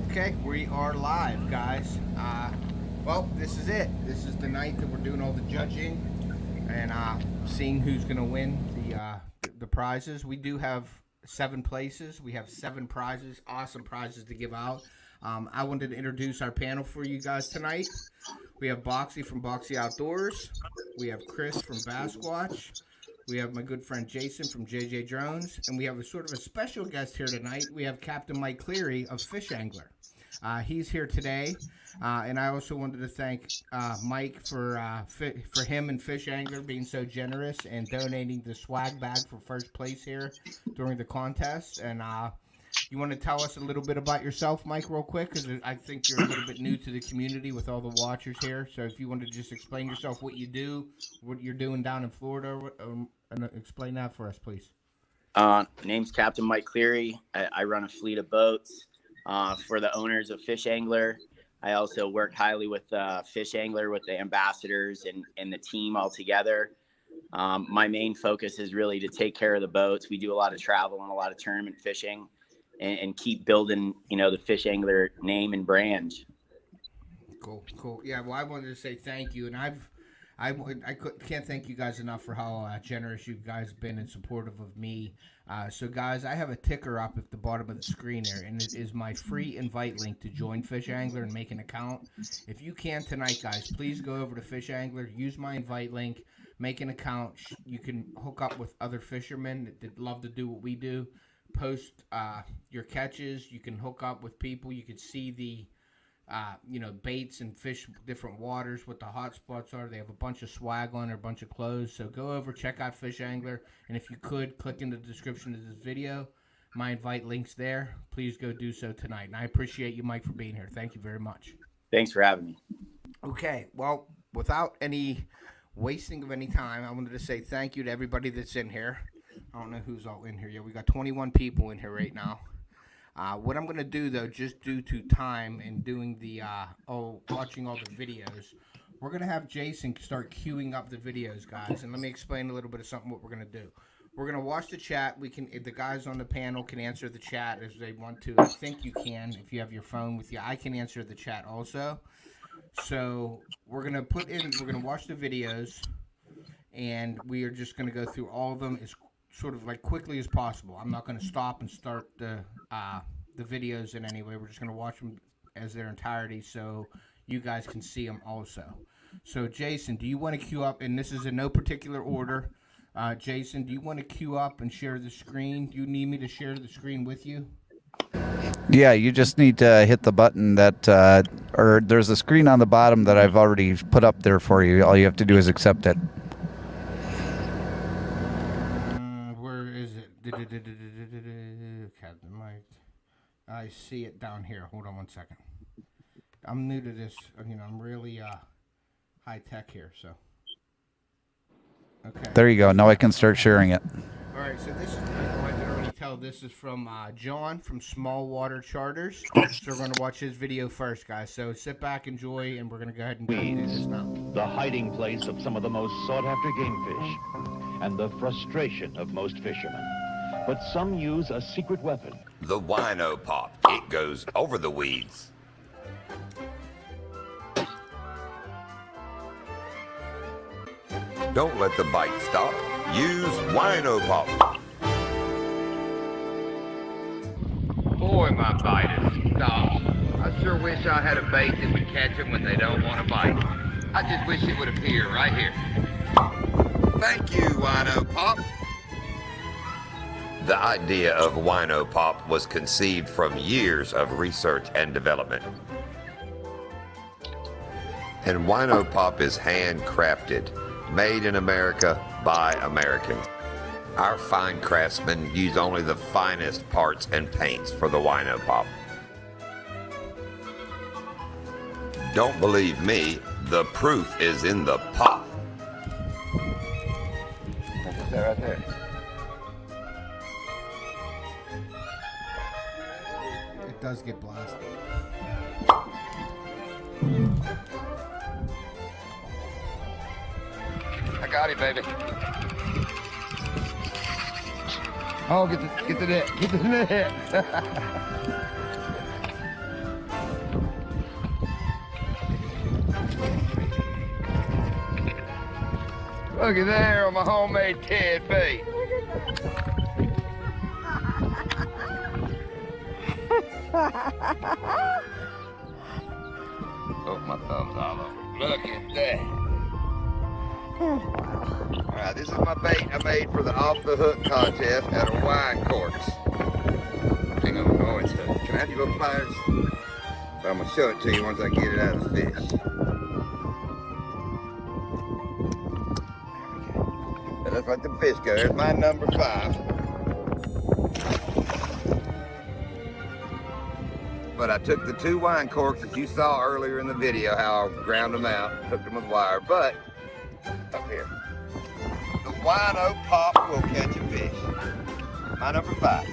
Okay, we are live, guys. Well, this is it. This is the night that we're doing all the judging and seeing who's going to win the prizes. We do have 7 places. We have 7 prizes, awesome prizes to give out. I wanted to introduce our panel for you guys tonight. We have Boxy from Boxy Outdoors. We have Chris from Basquatch. We have my good friend Jason from JJ Drones, and we have a sort of a special guest here tonight. We have Captain Mike Cleary of FishAngler. He's here today, and I also wanted to thank Mike for him and FishAngler being so generous and donating the swag bag for first place here during the contest. And you want to tell us a little bit about yourself, Mike, real quick, because I think you're a little bit new to the community with all the watchers here. So if you want to just explain yourself, what you do, what you're doing down in Florida, and explain that for us, please. Name's Captain Mike Cleary. I run a fleet of boats for the owners of FishAngler. I also work highly with FishAngler, with the ambassadors and the team all together. My main focus is really to take care of the boats. We do a lot of travel and a lot of tournament fishing, and keep building, the FishAngler name and brand. Cool. Yeah, well, I wanted to say thank you, and I can't thank you guys enough for how generous you guys have been and supportive of me. So, guys, I have a ticker up at the bottom of the screen there, and it is my free invite link to join FishAngler and make an account. If you can tonight, guys, please go over to FishAngler, use my invite link, make an account. You can hook up with other fishermen that love to do what we do. Post your catches. You can hook up with people. You can see the baits and fish different waters, what the hot spots are. They have a bunch of swag on there, a bunch of clothes. So go over, check out FishAngler, and if you could, click in the description of this video. My invite link's there. Please go do so tonight. And I appreciate you, Mike, for being here. Thank you very much. Thanks for having me. Okay, well, without any wasting of any time, I wanted to say thank you to everybody that's in here. I don't know who's all in here yet. We got 21 people in here right now. What I'm going to do, though, just due to time and doing the watching all the videos, we're going to have Jason start queuing up the videos, guys. And let me explain a little bit of something what we're going to do. We're going to watch the chat. The guys on the panel can answer the chat as they want to. I think you can if you have your phone with you. I can answer the chat also. So we're going to watch the videos, and we are just going to go through all of them as sort of like quickly as possible. I'm not going to stop and start the videos in any way. We're just going to watch them as their entirety so you guys can see them also. So, Jason, do you want to queue up? And this is in no particular order. Jason, do you want to queue up and share the screen? Do you need me to share the screen with you? Yeah, you just need to hit the button that, or there's a screen on the bottom that I've already put up there for you. All you have to do is accept it. Captain Mike. I see it down here. Hold on one second. I'm new to this. I'm really high tech here, so. Okay. There you go. Now I can start sharing it. All right, so this is, I can already tell this is from John from Small Water Charters. So we're going to watch his video first, guys. So sit back, enjoy, and we're going to go ahead and do this now. The hiding place of some of the most sought-after game fish, and the frustration of most fishermen. But some use a secret weapon. The wino pop. It goes over the weeds. Don't let the bite stop. Use wino pop. Boy, my bite stops. I sure wish I had a bait that would catch them when they don't want to bite. I just wish it would appear right here. Thank you, wino pop. The idea of wino pop was conceived from years of research and development. And wino pop is handcrafted, made in America by Americans. Our fine craftsmen use only the finest parts and paints for the wino pop. Don't believe me, the proof is in the pop. That's it right there. It does get blasted. I got it, baby. Oh, get the net. Get the net. Looky there on my homemade Ted bait. Oh, my thumb's all over. Look at that. All right, this is my bait I made for the off the hook contest out of wine corks. Hang on, oh, it's hooked. Can I have your little pliers? But I'm gonna show it to you once I get it out of the fish. That looks like the fish go. There's my number 5. But I took the 2 wine corks that you saw earlier in the video, how I ground them out, hooked them with wire. But up here, the wino pop will catch a fish. My number 5.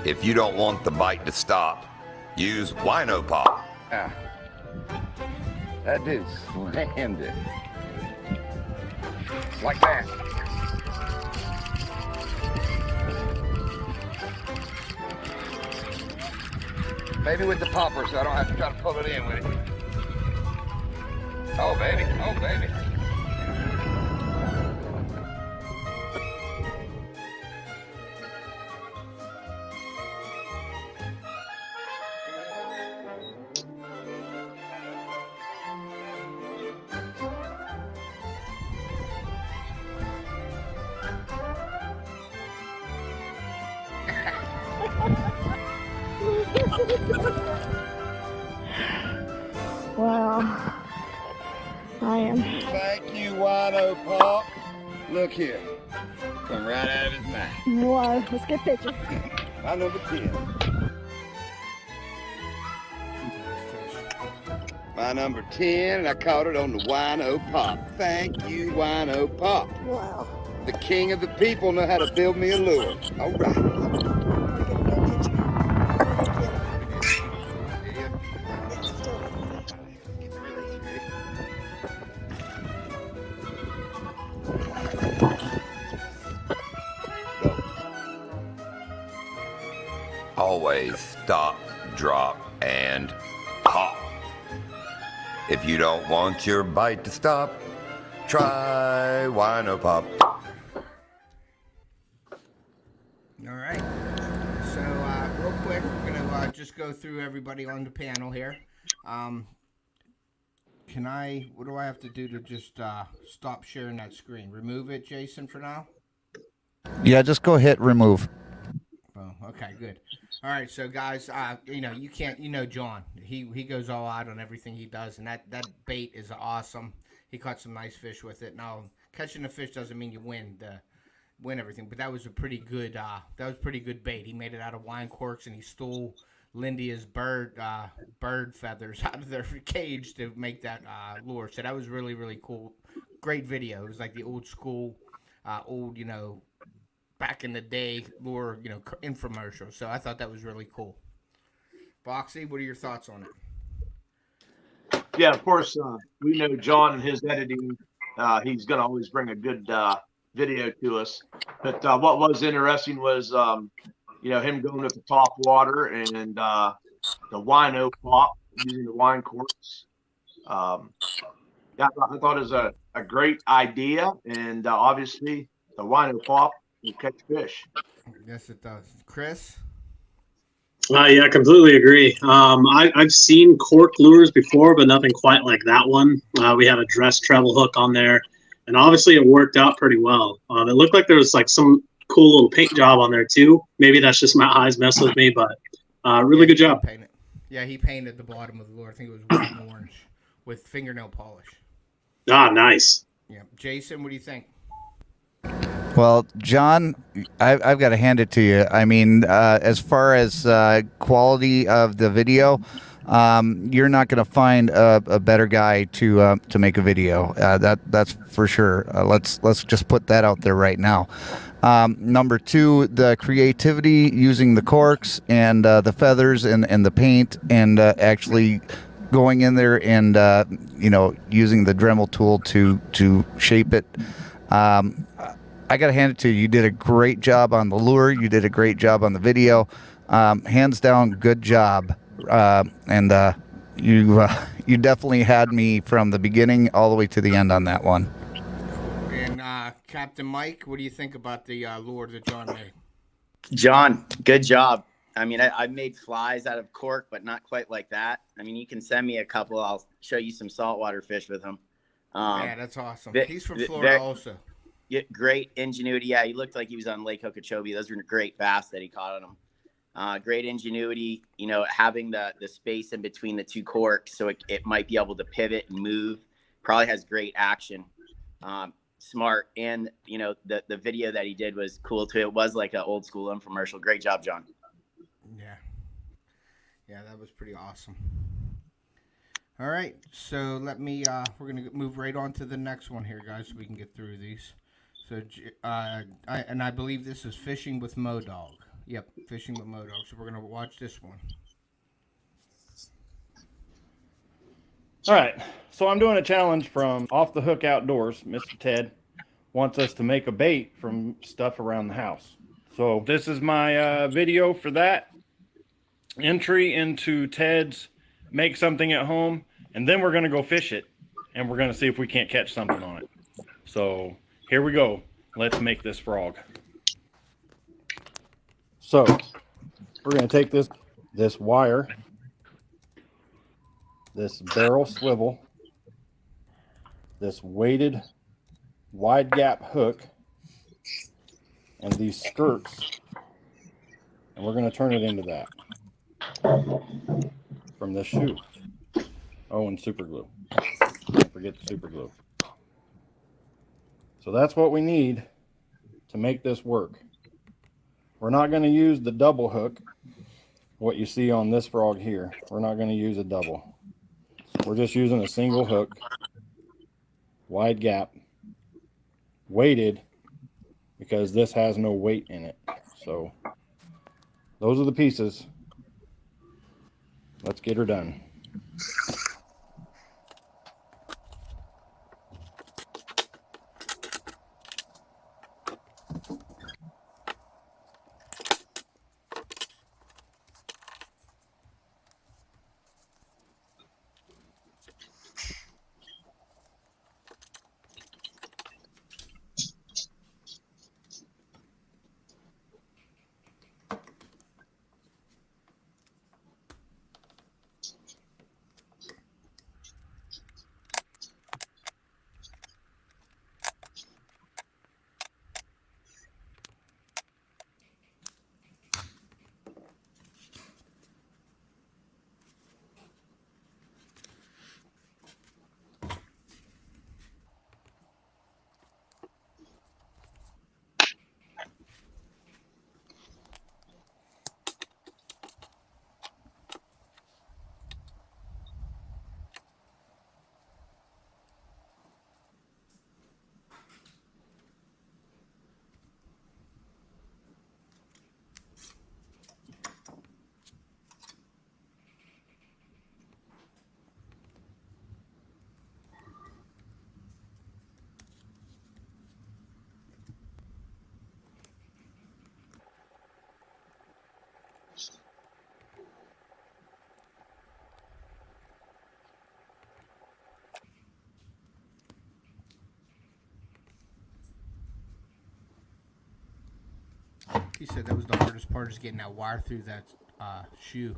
If you don't want the bite to stop, use wino pop. Ah, that dude slammed it. Like that. Maybe with the popper so I don't have to try to pull it in with it. Oh, baby. Oh, baby. Wow. I am. Thank you, wino pop. Look here. Come right out of his mouth. Wow. Let's get a picture. My number 10. My number 10, and I caught it on the wino pop. Thank you, wino pop. Wow. The king of the people know how to build me a lure. All right. Always stop, drop, and pop. If you don't want your bite to stop, try wino pop. All right. So, real quick, we're gonna just go through everybody on the panel here. Can I? What do I have to do to just stop sharing that screen? Remove it, Jason, for now. Yeah, just go hit remove. Oh, okay, good. All right, so guys, you can't, John. He goes all out on everything he does, and that bait is awesome. He caught some nice fish with it. Now, catching the fish doesn't mean you win everything, but that was a pretty good bait. He made it out of wine corks, and he stole Lindia's bird feathers out of their cage to make that lure. So that was really, really cool. Great video. It was like the old school, back in the day lure, infomercial. So I thought that was really cool. Boxy, what are your thoughts on it? Yeah, of course. We know John and his editing. He's going to always bring a good video to us. But what was interesting was, him going with the top water and the wino pop using the wine corks. I thought it was a great idea, and obviously the wino pop will catch fish. Yes, it does. Chris? Yeah, I completely agree. I've seen cork lures before, but nothing quite like that one. We had a dress treble hook on there, and obviously it worked out pretty well. It looked like there was like some cool little paint job on there too. Maybe that's just my eyes mess with me, but really good job. He painted the bottom of the lure. I think it was white and orange with fingernail polish. Ah, nice. Yeah, Jason, what do you think? Well, John, I've got to hand it to you. I mean, as far as quality of the video, you're not going to find a better guy to make a video. That's for sure. Let's just put that out there right now. Number 2, the creativity using the corks and the feathers and the paint and actually going in there and using the Dremel tool to shape it. I got to hand it to you. You did a great job on the lure. You did a great job on the video. Hands down, good job. You definitely had me from the beginning all the way to the end on that one. Captain Mike, what do you think about the lure that John made? John, good job. I mean, I've made flies out of cork, but not quite like that. I mean, you can send me a couple. I'll show you some saltwater fish with them. Yeah, that's awesome. He's from Florida also. Yeah, great ingenuity. Yeah, he looked like he was on Lake Okeechobee. Those were great bass that he caught on him. Great ingenuity, you know, having the space in between the two corks so it might be able to pivot and move. Probably has great action. Smart. And, you know, the video that he did was cool too. It was like an old school infomercial. Great job, John. Yeah. Yeah, that was pretty awesome. All right, so let me, we're going to move right on to the next one here, guys, so we can get through these. So, I believe this is Fishing with Modog. Yep, Fishing with Modog. So we're going to watch this one. All right, so I'm doing a challenge from Off the Hook Outdoors. Mr. Ted wants us to make a bait from stuff around the house. So this is my video for that. Entry into Ted's Make Something at Home, and then we're going to go fish it, and we're going to see if we can't catch something on it. So here we go. Let's make this frog. So we're going to take this wire, this barrel swivel, this weighted wide gap hook, and these skirts, and we're going to turn it into that from this shoe. Oh, and super glue. Don't forget the super glue. So that's what we need to make this work. We're not going to use the double hook, what you see on this frog here. We're not going to use a double. We're just using a single hook, wide gap, weighted, because this has no weight in it. So those are the pieces. Let's get her done. He said that was the hardest part, is getting that wire through that shoe.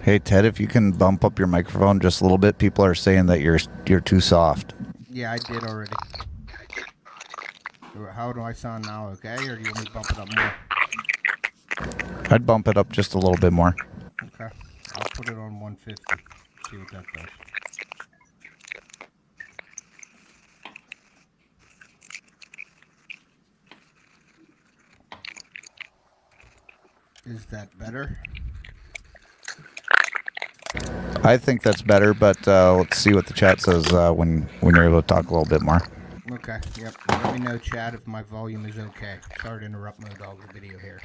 Hey Ted, if you can bump up your microphone just a little bit, people are saying that you're too soft. Yeah, I did already. How do I sound now? Okay, or do you want me to bump it up more? I'd bump it up just a little bit more. Okay, I'll put it on 150. See what that does. Is that better? I think that's better, but let's see what the chat says when you're able to talk a little bit more. Okay, yep. Let me know, Chad, if my volume is okay. Sorry to interrupt my dog's video here.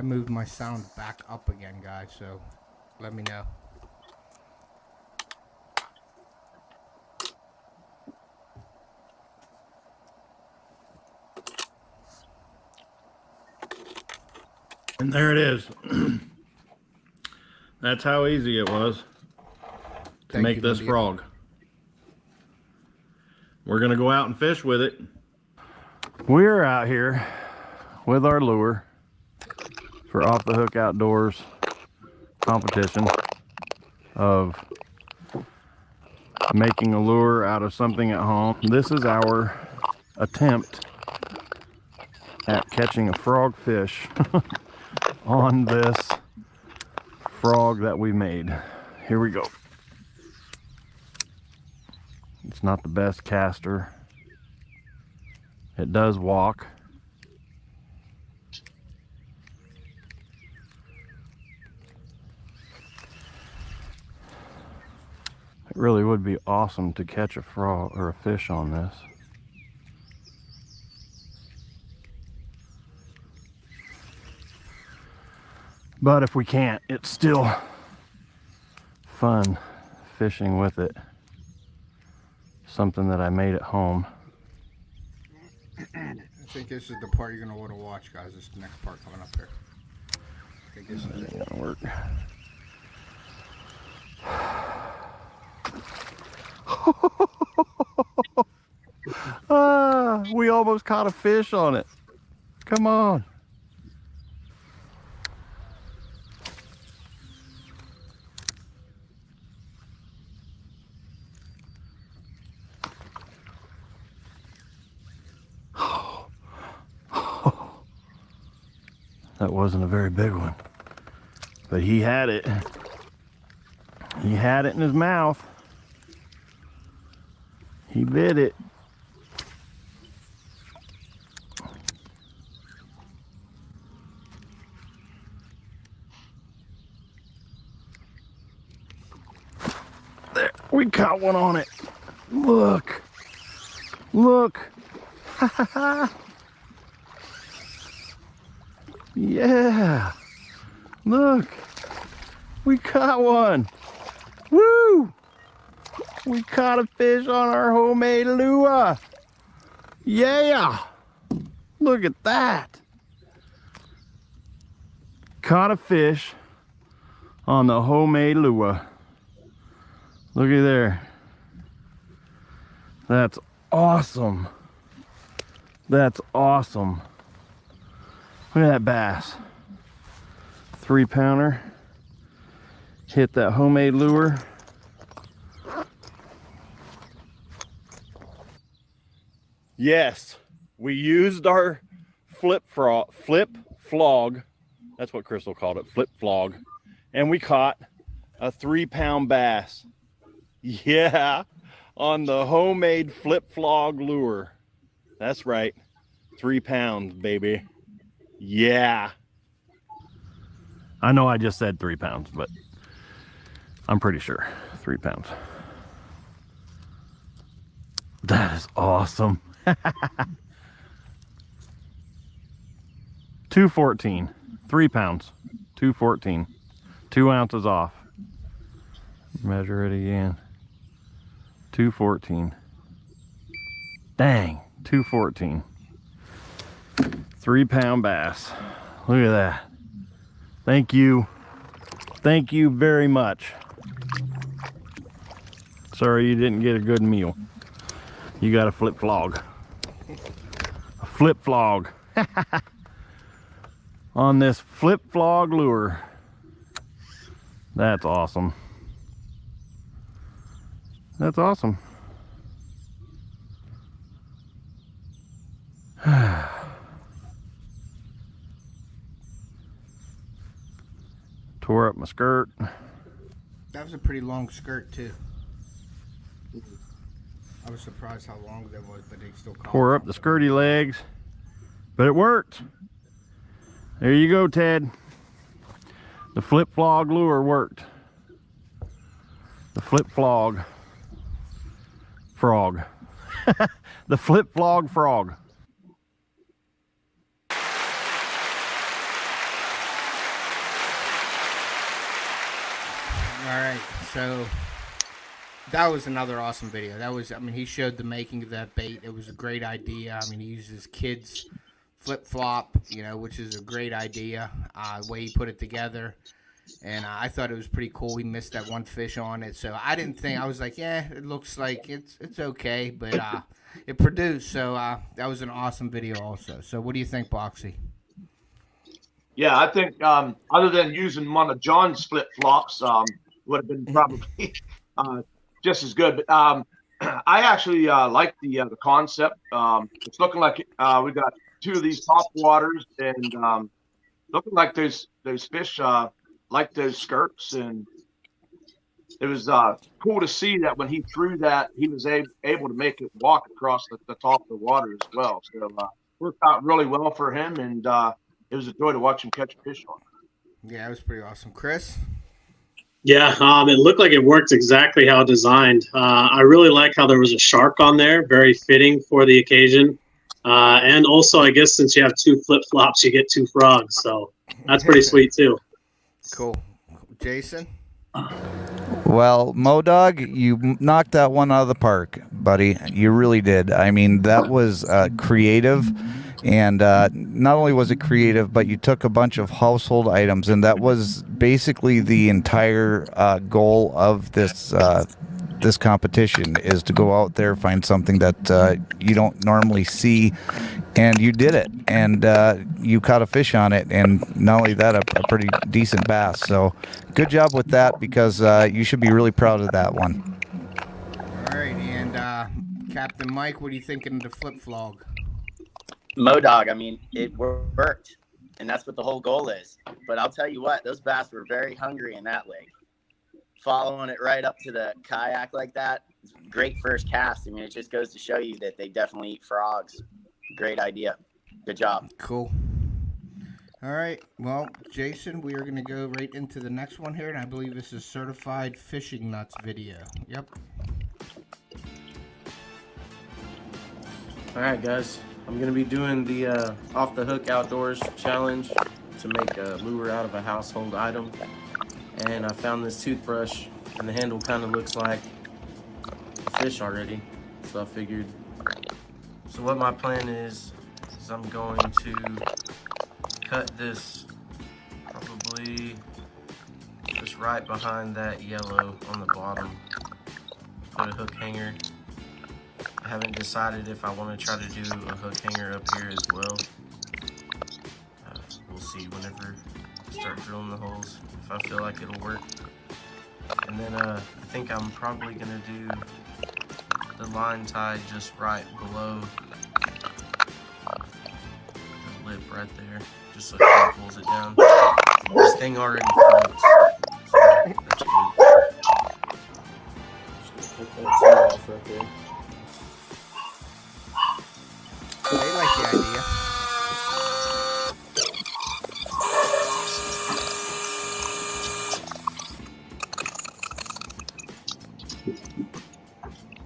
I moved my sound back up again, guys, so let me know. And there it is. That's how easy it was to make this frog. We're gonna go out and fish with it. We're out here with our lure for Off the Hook Outdoors competition of making a lure out of something at home. This is our attempt at catching a frogfish on this frog that we made. Here we go. It's not the best caster. It does walk. It really would be awesome to catch a frog or a fish on this. But if we can't, it's still fun fishing with it. Something that I made at home. I think this is the part you're going to want to watch, guys. This is the next part coming up here. I think this is it. Gonna work. We almost caught a fish on it. Come on. That wasn't a very big one, but he had it. He had it in his mouth. He bit it. There, we caught one on it. Look, look. Yeah, look, we caught one. Woo! We caught a fish on our homemade lure. Yeah, look at that. Caught a fish on the homemade lure. Looky there. That's awesome. That's awesome. Look at that bass. 3-pounder. Hit that homemade lure. Yes, we used our flip flog. That's what Crystal called it, flip flog. And we caught a 3-pound bass. Yeah, on the homemade flip flog lure. That's right, 3 pounds, baby. Yeah. I know I just said 3 pounds, but I'm pretty sure 3 pounds. That is awesome. 214, 3 pounds, 214, 2 ounces off. Measure it again. 214. Dang, 214. 3-pound bass. Look at that. Thank you. Thank you very much. Sorry you didn't get a good meal. You got a flip flog. A flip flog. On this flip flog lure. That's awesome. That's awesome. Tore up my skirt. That was a pretty long skirt too. I was surprised how long that was, but they still caught. Tore up the skirty legs, but it worked. There you go, Ted. The flip flog lure worked. The flip flog frog. The flip flog frog. right, so that was another awesome video. That was, I mean, he showed the making of that bait. It was a great idea. I mean, he used his kids' flip flop, you know, which is a great idea. The way he put it together, and I thought it was pretty cool. He missed that one fish on it, so I didn't think. I was like, yeah, it looks like it's okay, but it produced. So that was an awesome video, also. So what do you think, Boxy? Yeah, I think other than using one of John's flip flops, would have been probably just as good. But I actually like the concept. It's looking like we got two of these top waters, and looking like those fish like those skirts, and it was cool to see that when he threw that, he was able to make it walk across the top of the water as well. So worked out really well for him, and it was a joy to watch him catch a fish on. Yeah, it was pretty awesome. Chris? Yeah, it looked like it worked exactly how designed. I really like how there was a shark on there, very fitting for the occasion. And also, I guess since you have two flip-flops, you get two frogs. So that's pretty sweet, too. Cool. Jason? Well, Modog, you knocked that one out of the park, buddy. You really did. I mean, that was creative. And not only was it creative, but you took a bunch of household items, and that was basically the entire goal of this this competition, is to go out there, find something that you don't normally see, and you did it, and you caught a fish on it, and not only that, a pretty decent bass. So good job with that, because you should be really proud of that one. All right, and Captain Mike, what are you thinking of the flip flog? Modog, I mean, it worked, and that's what the whole goal is. But I'll tell you what, those bass were very hungry in that lake. Following it right up to the kayak like that, great first cast. I mean, it just goes to show you that they definitely eat frogs. Great idea. Good job. Cool. All right, well, Jason, we are going to go right into the next one here, and I believe this is Certified Fishing Nuts video. Yep. All right, guys. I'm going to be doing the Off the Hook Outdoors challenge to make a lure out of a household item. And I found this toothbrush, and the handle kind of looks like a fish already. So I figured, so what my plan is I'm going to cut this probably just right behind that yellow on the bottom. Put a hook hanger. I haven't decided if I want to try to do a hook hanger up here as well. We'll see whenever I start drilling the holes, if I feel like it'll work. And then I think I'm probably going to do the line tie just right below the lip right there, just so it kind of pulls it down. This thing already floats, so that's good. Just gonna cut that tail off right there. They like the idea.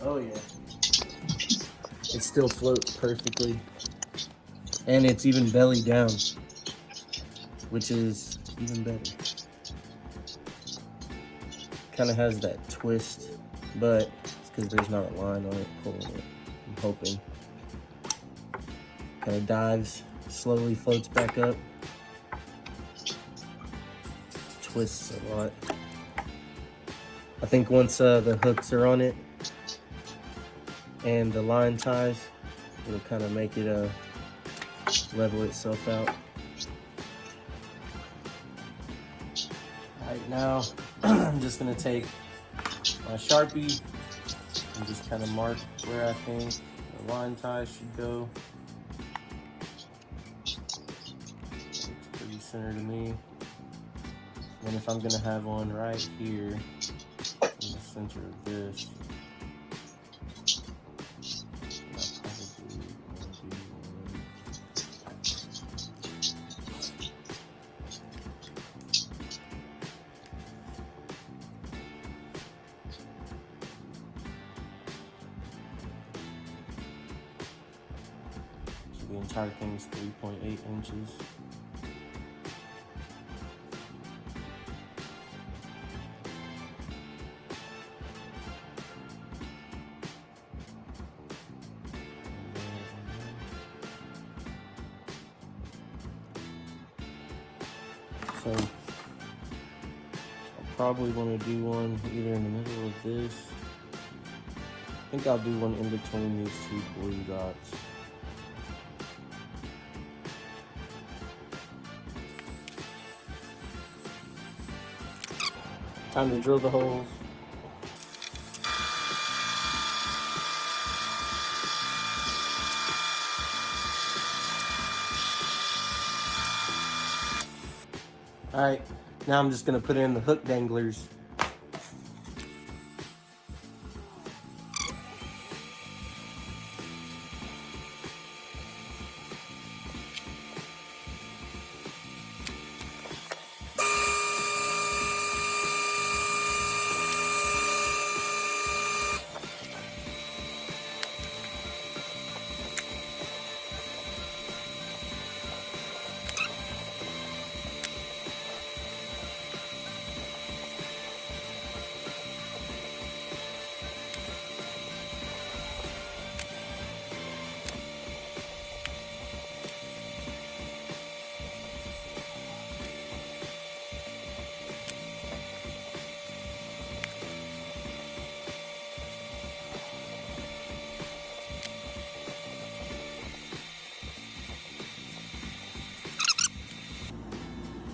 Oh yeah. It still floats perfectly. And it's even belly down, which is even better. Kind of has that twist, but it's because there's not a line on it pulling it, I'm hoping. Kind of dives, slowly floats back up, twists a lot. I think once the hooks are on it and the line ties, it'll kind of make it level itself out. Right now, I'm just gonna take my Sharpie and just kind of mark where I think the line tie should go. Center to me. And if I'm gonna have one right here in the center of this, I'll probably do one. So the entire thing is 3.8 inches. So I'll probably want to do one either in the middle of this. I think I'll do one in between these two blue dots. Time to drill the holes. All right, now I'm just gonna put in the hook danglers.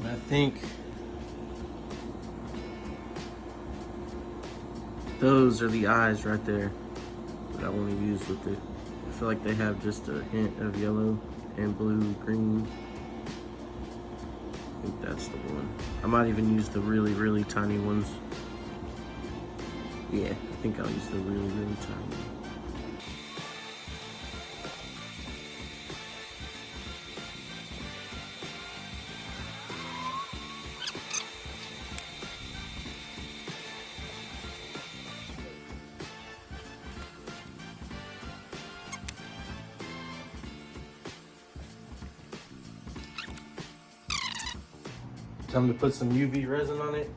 And I think those are the eyes right there that I want to use with it. I feel like they have just a hint of yellow and blue, green. I think that's the one. I might even use the really, really tiny ones. Yeah, I think I'll use the really, really tiny ones. Time to put some UV resin on it.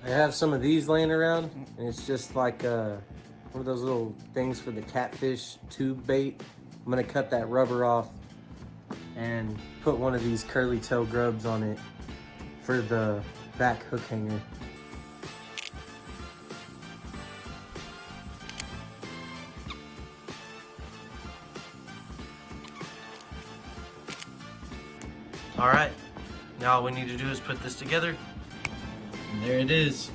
I have some of these laying around, and it's just like one of those little things for the catfish tube bait. I'm gonna cut that rubber off and put one of these curly tail grubs on it for the back hook hanger. All right, now all we need to do is put this together. And there it is.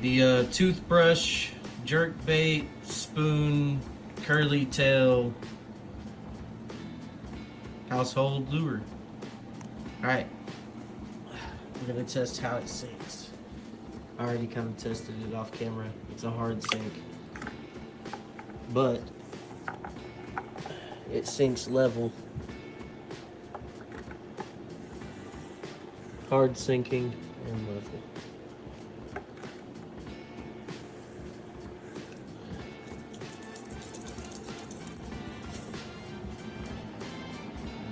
The toothbrush, jerk bait, spoon, curly tail, household lure. Alright, we're gonna test how it sinks. I already kind of tested it off camera. It's a hard sink, but it sinks level. Hard sinking and level.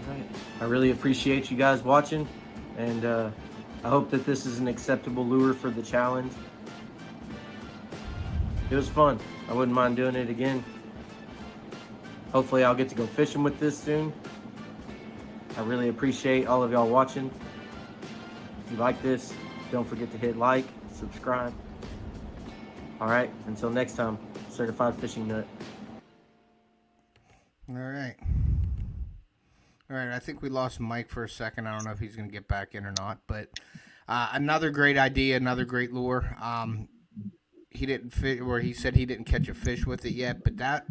Alright, I really appreciate you guys watching, and I hope that this is an acceptable lure for the challenge. it was fun. I wouldn't mind doing it again. Hopefully I'll get to go fishing with this soon. I really appreciate all of y'all watching. If you like this, don't forget to hit like, subscribe. All right, until next time, certified fishing nut. All right. All right, I think we lost Mike for a second. I don't know if he's going to get back in or not, but another great idea, another great lure. He didn't fit, or he said he didn't catch a fish with it yet, but that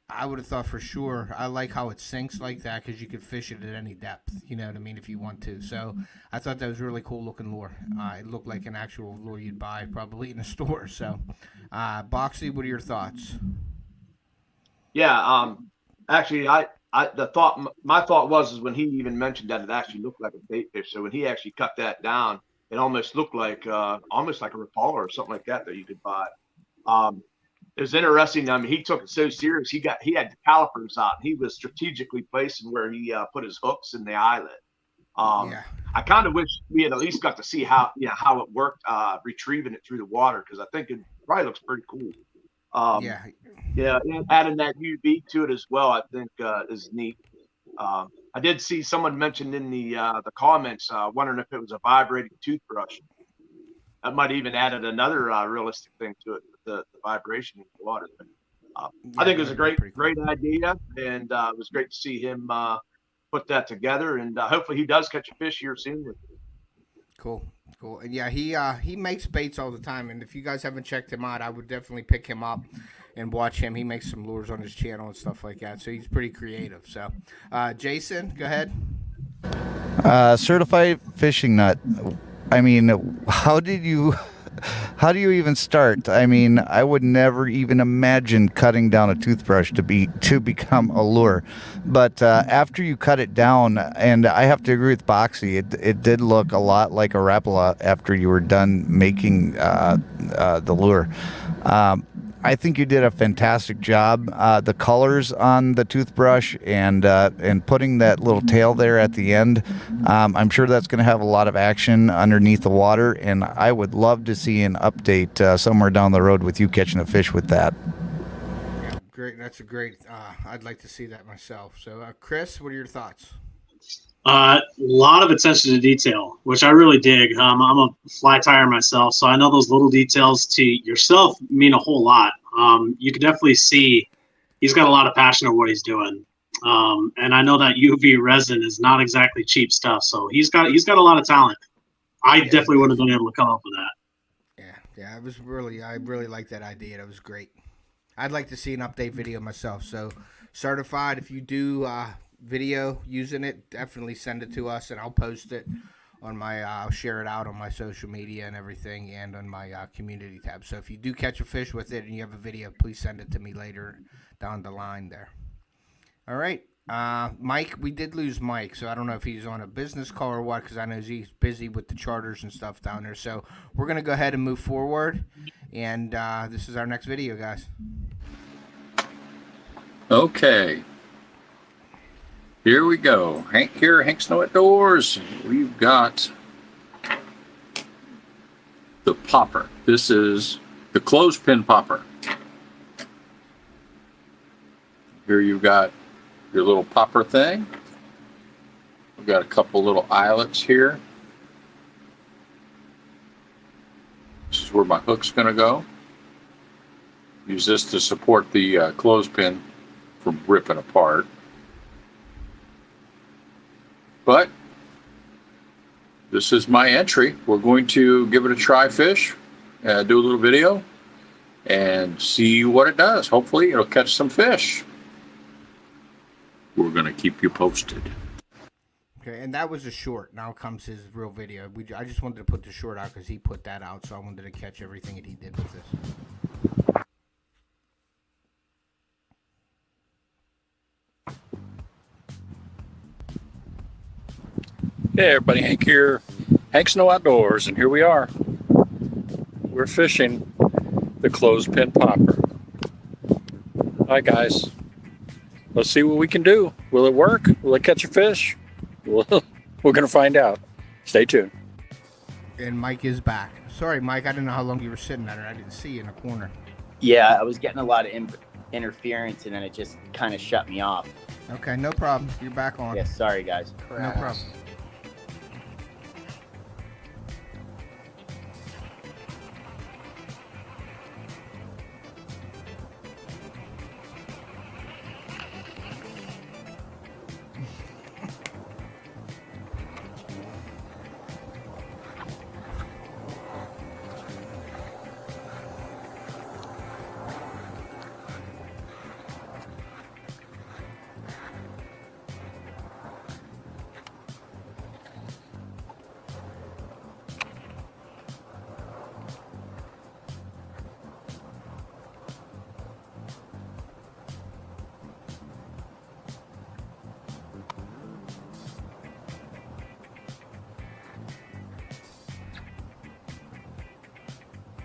I would have thought for sure. I like how it sinks like that because you could fish it at any depth. You know what I mean, if you want to. So I thought that was a really cool looking lure. It looked like an actual lure you'd buy probably in a store. So, Boxy, what are your thoughts? Yeah. Actually, my thought was when he even mentioned that it actually looked like a bait fish. So when he actually cut that down, it almost looked like a Rapala or something like that you could buy. It was interesting. I mean, he took it so serious. He had the calipers out. He was strategically placing where he put his hooks in the eyelet. I kind of wish we had at least got to see how it worked retrieving it through the water, because I think it probably looks pretty cool. And adding that UV to it as well, I think is neat. I did see someone mentioned in the comments wondering if it was a vibrating toothbrush. That might even added another realistic thing to it, the vibration in the water. But, I think it was a great idea, and it was great to see him put that together. And hopefully he does catch a fish here soon with it. Cool. And yeah, he makes baits all the time. And if you guys haven't checked him out, I would definitely pick him up and watch him. He makes some lures on his channel and stuff like that. So he's pretty creative. So, Jason, go ahead. Certified fishing nut. I mean, how do you even start? I mean, I would never even imagine cutting down a toothbrush to become a lure. But after you cut it down, and I have to agree with Boxy, it did look a lot like a Rapala after you were done making the lure. I think you did a fantastic job. The colors on the toothbrush and putting that little tail there at the end, I'm sure that's going to have a lot of action underneath the water, and I would love to see an update somewhere down the road with you catching a fish with that. Yeah, great. That's a great. I'd like to see that myself. So, Chris, what are your thoughts? A lot of attention to detail, which I really dig. I'm a fly tyer myself, so I know those little details to yourself mean a whole lot. You can definitely see he's got a lot of passion in what he's doing. And I know that UV resin is not exactly cheap stuff, so he's got a lot of talent. I definitely would have been able to come up with that. Yeah, I really like that idea. That was great. I'd like to see an update video myself. So, certified, if you do video using it, definitely send it to us and I'll post it on my I'll share it out on my social media and everything, and on my community tab. So if you do catch a fish with it and you have a video, please send it to me later down the line there. All right, Mike, we did lose Mike, so I don't know if he's on a business call or what, because I know he's busy with the charters and stuff down there. So we're gonna go ahead and move forward, and this is our next video, guys. Okay. Here we go. Hank here, Hank Snow Outdoors. We've got the popper. This is the clothespin popper. Here you've got your little popper thing. We've got a couple little eyelets here. This is where my hook's going to go. Use this to support the clothespin from ripping apart. But this is my entry. We're going to give it a try fish, do a little video, and see what it does. Hopefully it'll catch some fish. We're going to keep you posted. Okay, and that was a short. Now comes his real video. I just wanted to put the short out because he put that out, so I wanted to catch everything that he did with this. Hey everybody, Hank here, Hank Snow Outdoors, and here we are. We're fishing the clothespin popper. Hi guys, let's see what we can do. Will it work? Will it catch a fish? Well, we're gonna find out. Stay tuned. And Mike is back. Sorry, Mike, I didn't know how long you were sitting there. I didn't see you in the corner. Yeah, I was getting a lot of interference, and then it just kind of shut me off. Okay, no problem. You're back on. Yes, sorry guys. No problem.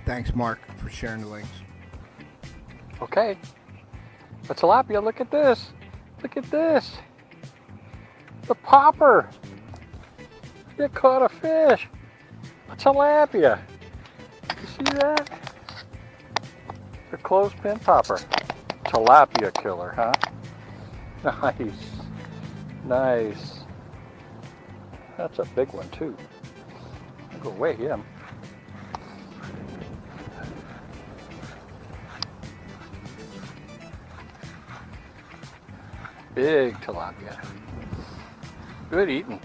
Thanks, Mark, for sharing the links. Okay. A tilapia, look at this. Look at this. The popper. It caught a fish. A tilapia. You see that? The clothespin popper. Tilapia killer, huh? Nice. Nice. That's a big one, too. I'll go weigh him. Big tilapia. Good eating.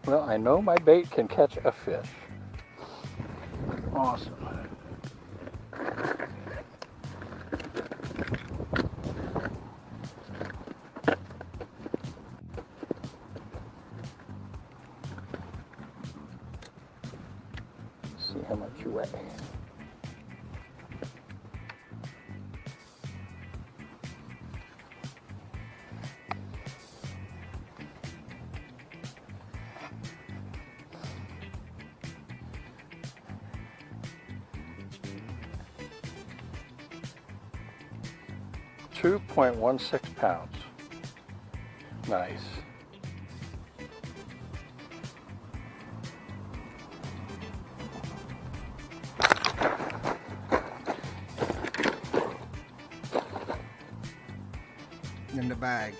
Well, I know my bait can catch a fish. Awesome. See how much you weigh. 2.16 pounds. Nice. In the bag.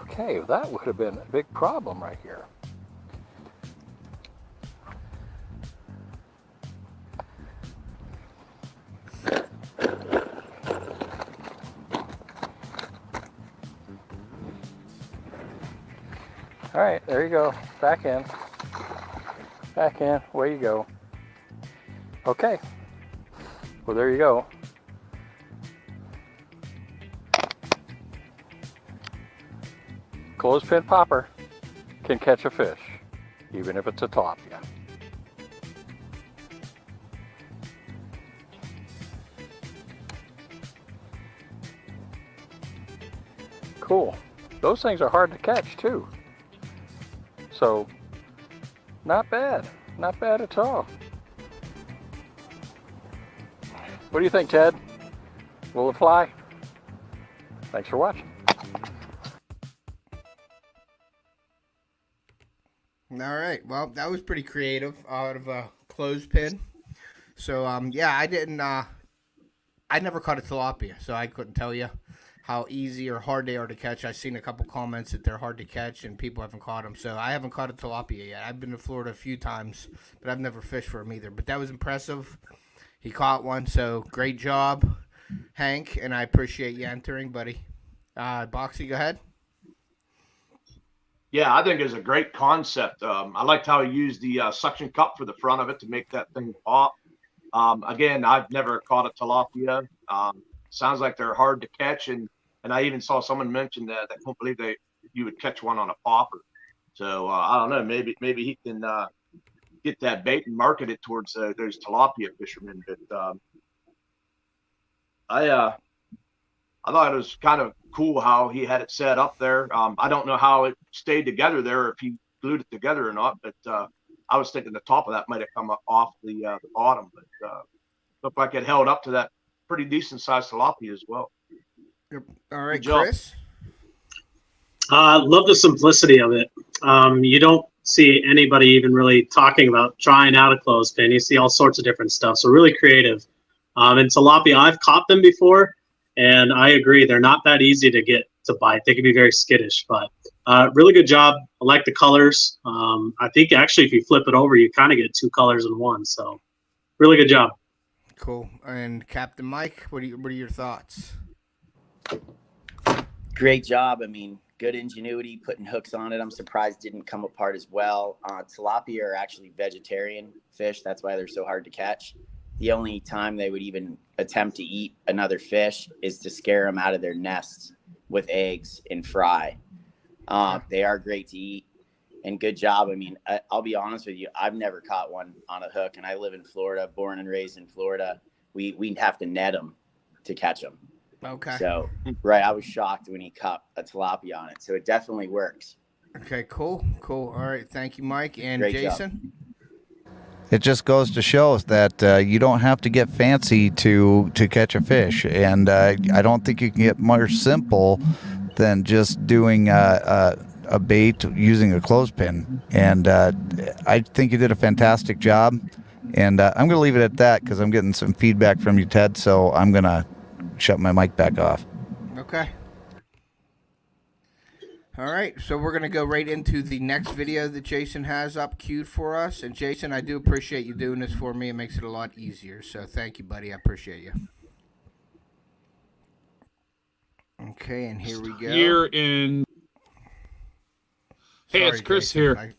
Okay, that would have been a big problem right here. All right, there you go. Back in. Back in. Away you go. Okay. Well, there you go. Clothespin popper can catch a fish, even if it's a tilapia. Cool. Those things are hard to catch too. So, not bad. Not bad at all. What do you think, Ted? Will it fly? Thanks for watching. All right. Well, that was pretty creative out of a clothespin. So, yeah, I didn't. I never caught a tilapia, so I couldn't tell you how easy or hard they are to catch. I've seen a couple comments that they're hard to catch and people haven't caught them. So I haven't caught a tilapia yet. I've been to Florida a few times, but I've never fished for them either. But that was impressive. He caught one, so great job, Hank, and I appreciate you entering, buddy. Boxy, go ahead. Yeah, I think it's a great concept. I liked how he used the suction cup for the front of it to make that thing pop. Again, I've never caught a tilapia. Sounds like they're hard to catch, and I even saw someone mention that I don't believe you would catch one on a popper. So I don't know. Maybe he can get that bait and market it towards those tilapia fishermen. But I thought it was kind of cool how he had it set up there. I don't know how it stayed together there, if he glued it together or not, but I was thinking the top of that might have come off the bottom, but looked like it held up to that pretty decent sized tilapia as well. Yep. All right, Good job. Chris. Love the simplicity of it. You don't see anybody even really talking about trying out a clothespin. You see all sorts of different stuff. So really creative. And tilapia, I've caught them before, and I agree, they're not that easy to get to bite. They can be very skittish, but really good job. I like the colors. I think actually if you flip it over, you kind of get two colors in one. So really good job. Cool. And Captain Mike, what are your thoughts? Great job. I mean, good ingenuity, putting hooks on it. I'm surprised it didn't come apart as well. Tilapia are actually vegetarian fish. That's why they're so hard to catch. The only time they would even attempt to eat another fish is to scare them out of their nests with eggs and fry. They are great to eat, and good job. I mean, I'll be honest with you. I've never caught one on a hook, and I live in Florida, born and raised in Florida. We'd have to net them to catch them. Okay. So, right, I was shocked when he caught a tilapia on it. So it definitely works. Okay, cool. All right, thank you, Mike. And Great Jason? job. It just goes to show us that you don't have to get fancy to catch a fish, and I don't think you can get more simple than just doing a bait using a clothespin. And I think you did a fantastic job, and I'm going to leave it at that because I'm getting some feedback from you, Ted, so I'm going to shut my mic back off. Okay. All right, so we're going to go right into the next video that Jason has up queued for us. And Jason, I do appreciate you doing this for me. It makes it a lot easier. So thank you, buddy. I appreciate you. Okay, and here we go. Here in... Hey, Sorry, it's Chris Jason. here.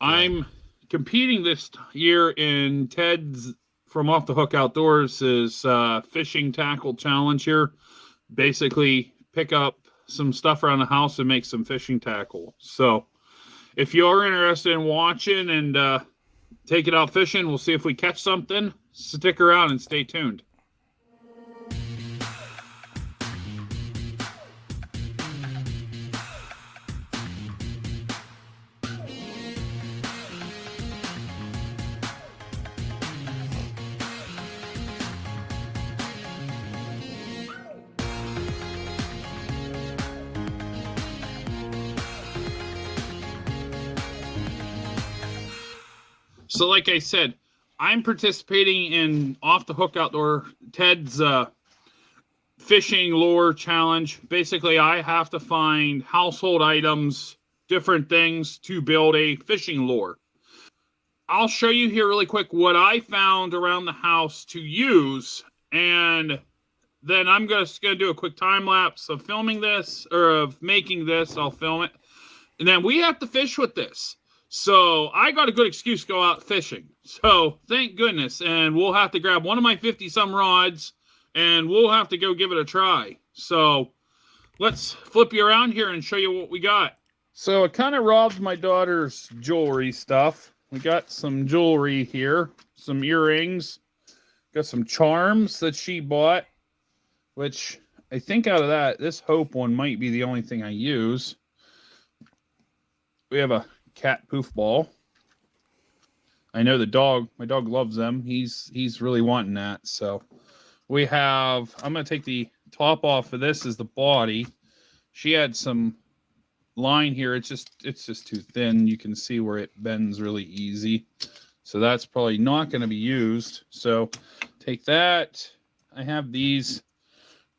I'm competing this year in Ted's from Off the Hook Outdoors' fishing tackle challenge here. Basically, pick up some stuff around the house and make some fishing tackle. So if you're interested in watching and take it out fishing, we'll see if we catch something. Stick around and stay tuned. So like I said, I'm participating in Off the Hook Outdoor, Ted's fishing lure challenge. Basically, I have to find household items, different things to build a fishing lure. I'll show you here really quick what I found around the house to use, and then I'm just going to do a quick time lapse of filming this, or of making this. I'll film it. And then we have to fish with this. So I got a good excuse to go out fishing. So thank goodness. And we'll have to grab one of my 50-some rods and we'll have to go give it a try. So let's flip you around here and show you what we got. So I kind of robbed my daughter's jewelry stuff. We got some jewelry here, some earrings, got some charms that she bought, which I think out of that, this Hope one might be the only thing I use. We have a cat poof ball. I know my dog loves them. He's really wanting that. So we have, I'm going to take the top off of this as the body. She had some line here. It's just too thin. You can see where it bends really easy. So that's probably not going to be used. So take that. I have these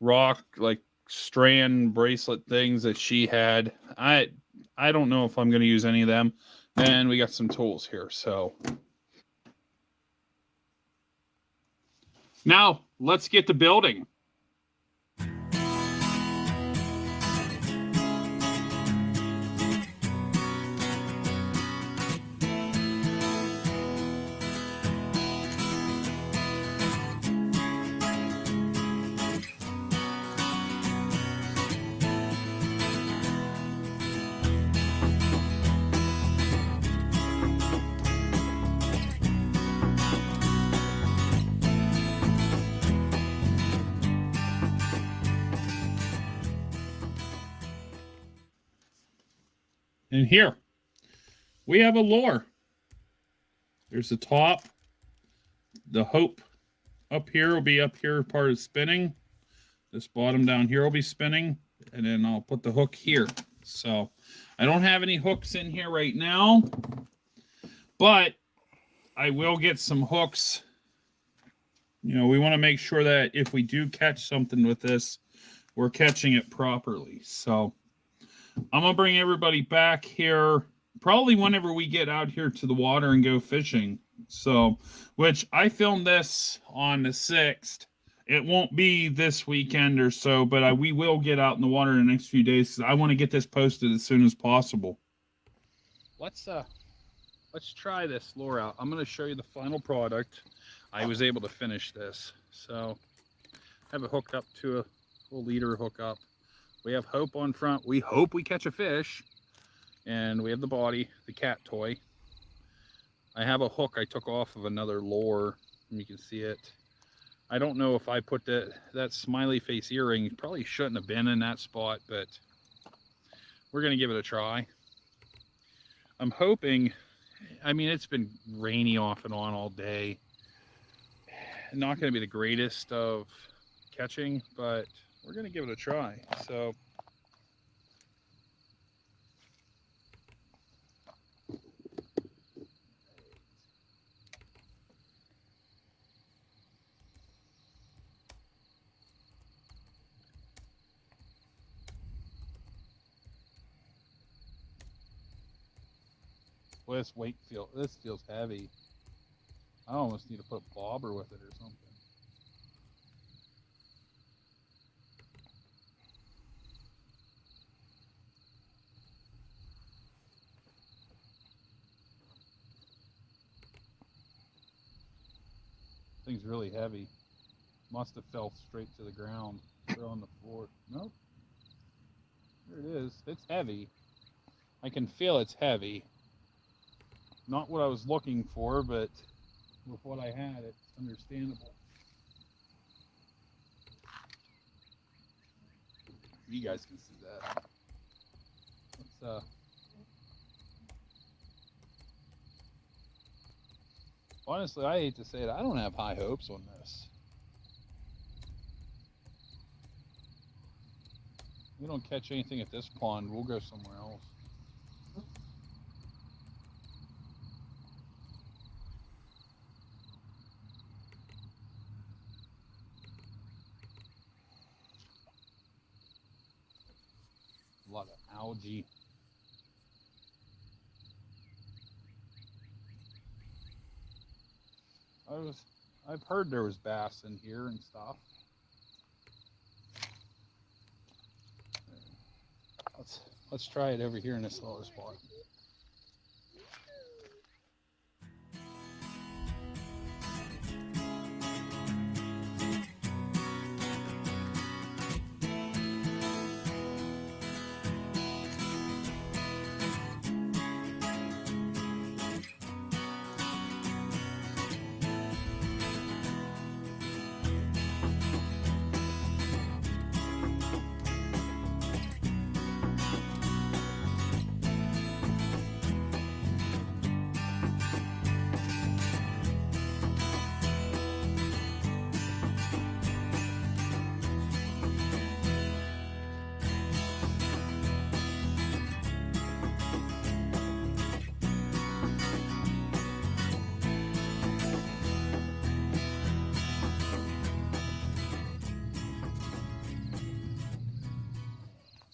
rock like strand bracelet things that she had. I don't know if I'm going to use any of them. And we got some tools here. So now let's get to building. And here we have a lure. There's the top. The hope up here will be up here, part of spinning. This bottom down here will be spinning. And then I'll put the hook here. So I don't have any hooks in here right now, but I will get some hooks. You know, we want to make sure that if we do catch something with this, we're catching it properly. So I'm going to bring everybody back here probably whenever we get out here to the water and go fishing. So, which I filmed this on the 6th. It won't be this weekend or so, but we will get out in the water in the next few days. I want to get this posted as soon as possible. Let's try this lure out. I'm going to show you the final product. I was able to finish this. So I have it hooked up to a little leader hookup. We have hope on front. We hope we catch a fish. And we have the body, the cat toy. I have a hook I took off of another lure, and you can see it. I don't know if I put that smiley face earring, probably shouldn't have been in that spot, but we're going to give it a try. I'm hoping, I mean, it's been rainy off and on all day. Not going to be the greatest of catching, but we're going to give it a try. So this feels heavy. I almost need to put a bobber with it or something. Thing's really heavy. Must have fell straight to the ground. They're on the floor. Nope. There it is. It's heavy. I can feel it's heavy. Not what I was looking for, but with what I had, it's understandable. You guys can see that. Let's, honestly, I hate to say it, I don't have high hopes on this. If we don't catch anything at this pond, we'll go somewhere else. A lot of algae. I've heard there was bass in here and stuff. Let's try it over here in this lower spot.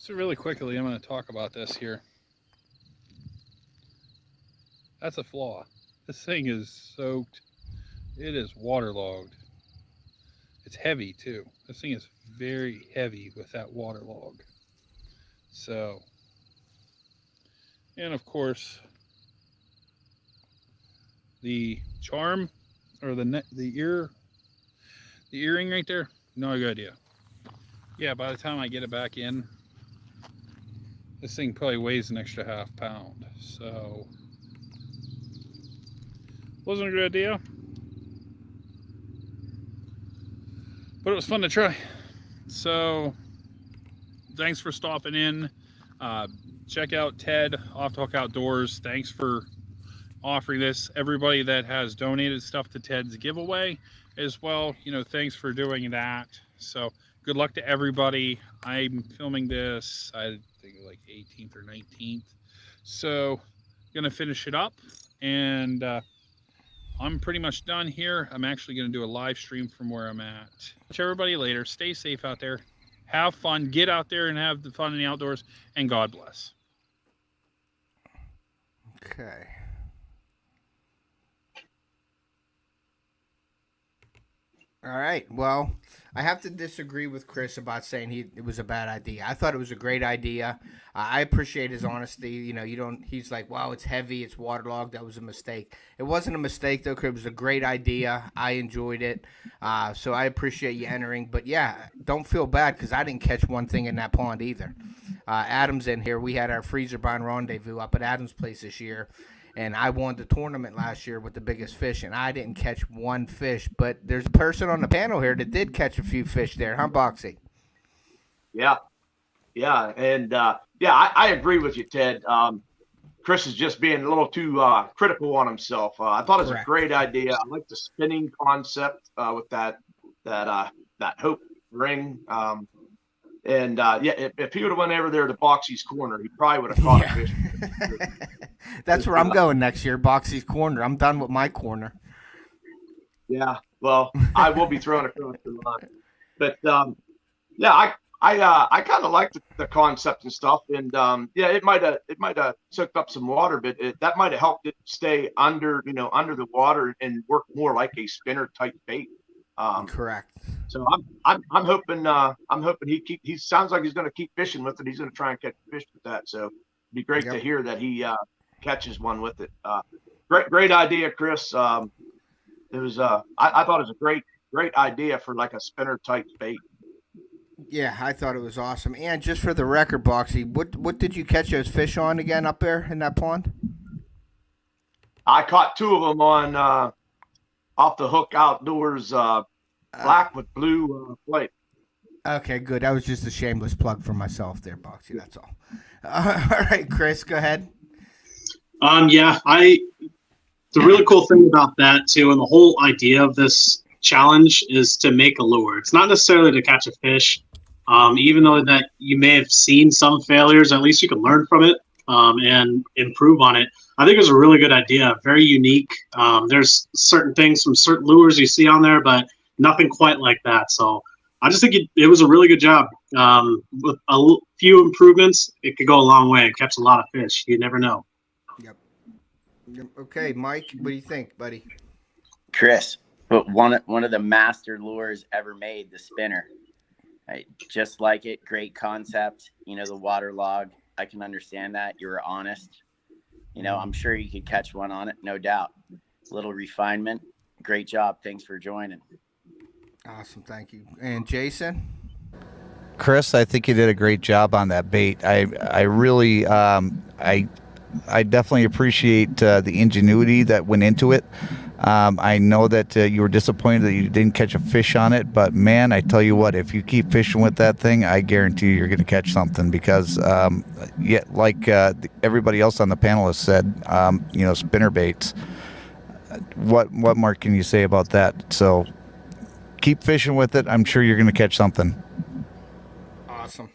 So really quickly, I'm going to talk about this here. That's a flaw. This thing is soaked. It is waterlogged. It's heavy too. This thing is very heavy with that waterlog. So, and of course, the charm or the earring right there, no good idea. Yeah, by the time I get it back in, this thing probably weighs an extra ½ pound, so wasn't a good idea, but it was fun to try. So thanks for stopping in. check out Ted Off the Hook Outdoors. Thanks for offering this. Everybody that has donated stuff to Ted's giveaway as well, thanks for doing that. So good luck to everybody. I'm filming this, I think like 18th or 19th. So gonna finish it up, and I'm pretty much done here. I'm actually gonna do a live stream from where I'm at. Catch everybody later. Stay safe out there. Have fun. Get out there and have the fun in the outdoors, and God bless. Okay. All right. Well, I have to disagree with Chris about saying it was a bad idea. I thought it was a great idea. I appreciate his honesty. He's like, wow, it's heavy, it's waterlogged. That was a mistake. It wasn't a mistake, though, 'cause it was a great idea. I enjoyed it. So I appreciate you entering. But, yeah, don't feel bad because I didn't catch one thing in that pond either. Adam's in here. We had our freezer bond rendezvous up at Adam's place this year. And I won the tournament last year with the biggest fish, and I didn't catch one fish. But there's a person on the panel here that did catch a few fish there, huh, Boxy? Yeah. And I agree with you, Ted. Chris is just being a little too critical on himself. I thought it was a great idea. I like the spinning concept with that hook ring. If he would have went over there to Boxy's corner, he probably would have caught a fish. That's where I'm going next year, Boxy's corner. I'm done with my corner. Yeah, well, I will be throwing across the line. But I kind of like the concept and stuff. And it might have soaked up some water, but that might have helped it stay under the water and work more like a spinner type bait. Correct. So I'm hoping he sounds like he's going to keep fishing with it. He's going to try and catch fish with that. So it'd be great to hear that he catches one with it. Great idea, Chris. It was I thought it was a great idea for like a spinner type bait. Yeah, I thought it was awesome. And just for the record, Boxy, what did you catch those fish on again up there in that pond? I caught two of them on Off the Hook Outdoors, black with blue plate. Okay, good. That was just a shameless plug for myself there, Boxy. That's all. All right, Chris, go ahead. The really cool thing about that too, and the whole idea of this challenge is to make a lure. It's not necessarily to catch a fish. Even though that you may have seen some failures, at least you can learn from it and improve on it. I think it was a really good idea, very unique. There's certain things from certain lures you see on there, but nothing quite like that. So I just think it was a really good job. With a few improvements, it could go a long way and catch a lot of fish. You never know. Yep. Okay, Mike, what do you think, buddy? Chris, but one of the master lures ever made, the spinner. Right, just like it, great concept. The water log. I can understand that. You were honest. I'm sure you could catch one on it, no doubt. A little refinement. Great job. Thanks for joining. Awesome, thank you. And Jason? Chris, I think you did a great job on that bait. I really, I definitely appreciate the ingenuity that went into it. I know that you were disappointed that you didn't catch a fish on it, but man, I tell you what, if you keep fishing with that thing, I guarantee you're going to catch something because, like everybody else on the panel has said, spinner baits. What more can you say about that? So keep fishing with it. I'm sure you're going to catch something. Awesome.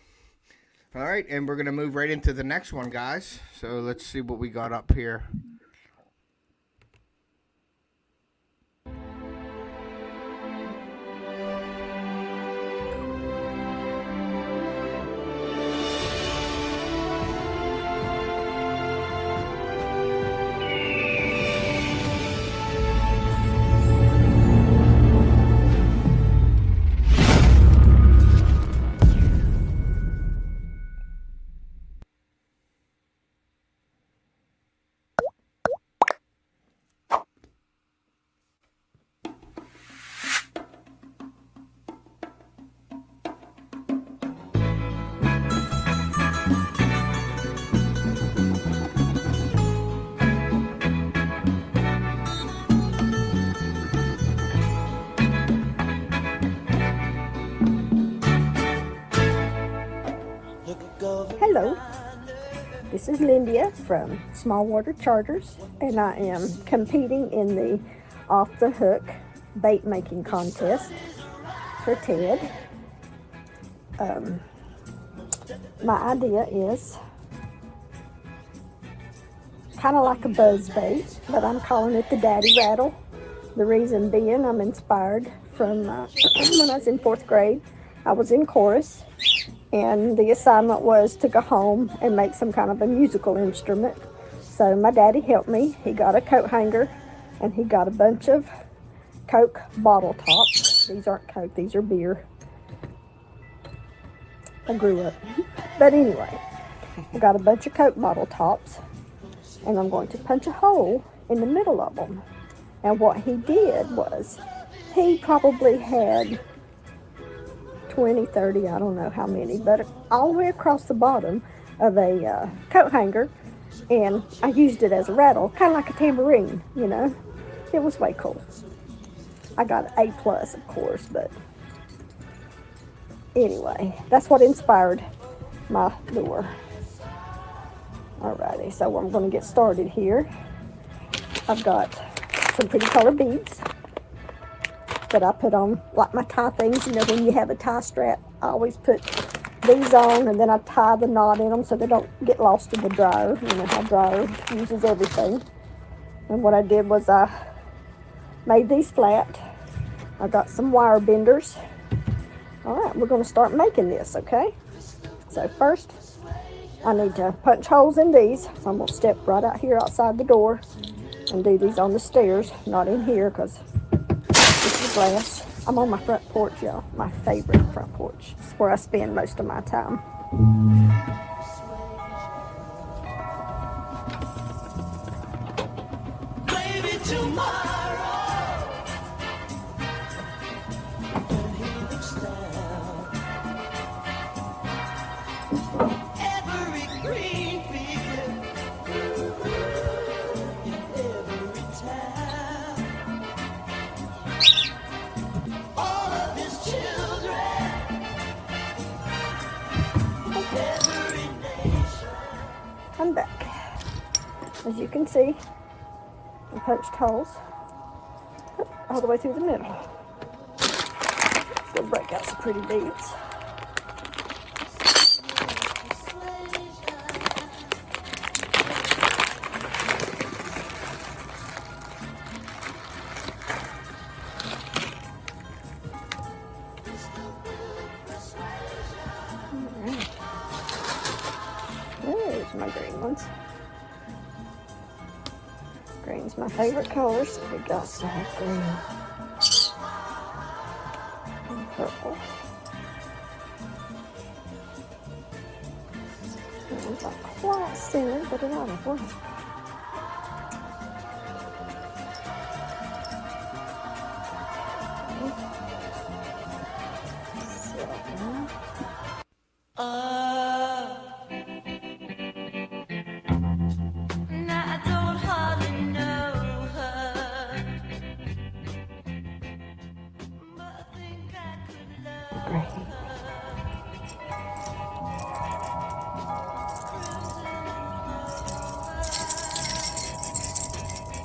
All right, and we're going to move right into the next one, guys. So let's see what we got up here. This is Lindia from Smallwater Charters, and I am competing in the Off the Hook bait making contest for Ted. My idea is kind of like a buzz bait, but I'm calling it the Daddy Rattle. The reason being, I'm inspired from when I was in 4th grade. I was in chorus, and the assignment was to go home and make some kind of a musical instrument. So my daddy helped me. He got a coat hanger, and he got a bunch of Coke bottle tops. These aren't Coke, these are beer. I grew up. But anyway, I got a bunch of Coke bottle tops, and I'm going to punch a hole in the middle of them. And what he did was, he probably had 20, 30, I don't know how many, but all the way across the bottom of a coat hanger, and I used it as a rattle, kind of like a tambourine, you know. It was way cool. I got an A+, of course, but anyway, that's what inspired my lure. Alrighty, so I'm going to get started here. I've got some pretty colored beads that I put on, like my tie things, you know, when you have a tie strap. I always put these on, and then I tie the knot in them so they don't get lost in the dryer. You know how dryer uses everything. And what I did was I made these flat. I got some wire benders. Alright, we're going to start making this, okay? So first, I need to punch holes in these. So I'm going to step right out here outside the door and do these on the stairs, not in here because this is glass. I'm on my front porch, y'all. My favorite front porch. It's where I spend most of my time. Maybe tomorrow, when he looks down, every green field in every town, all of his children, every nation. I'm back. As you can see, I punched holes all the way through the middle. Still break out some pretty beads. There's my green ones. Green's my favorite color, so we got some green and purple. It's not quite centered, but it ought to work.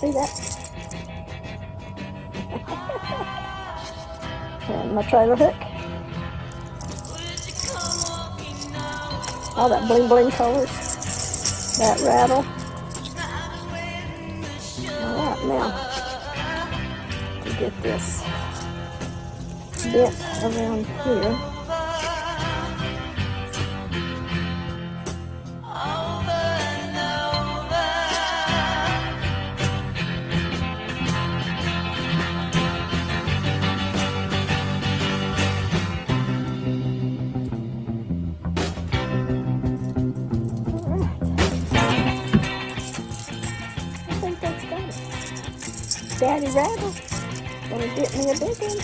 See that? And my trailer hook. All that bling bling colors. That rattle. Alright, now to get this bent around here. Daddy Rattle, gonna get me a big one.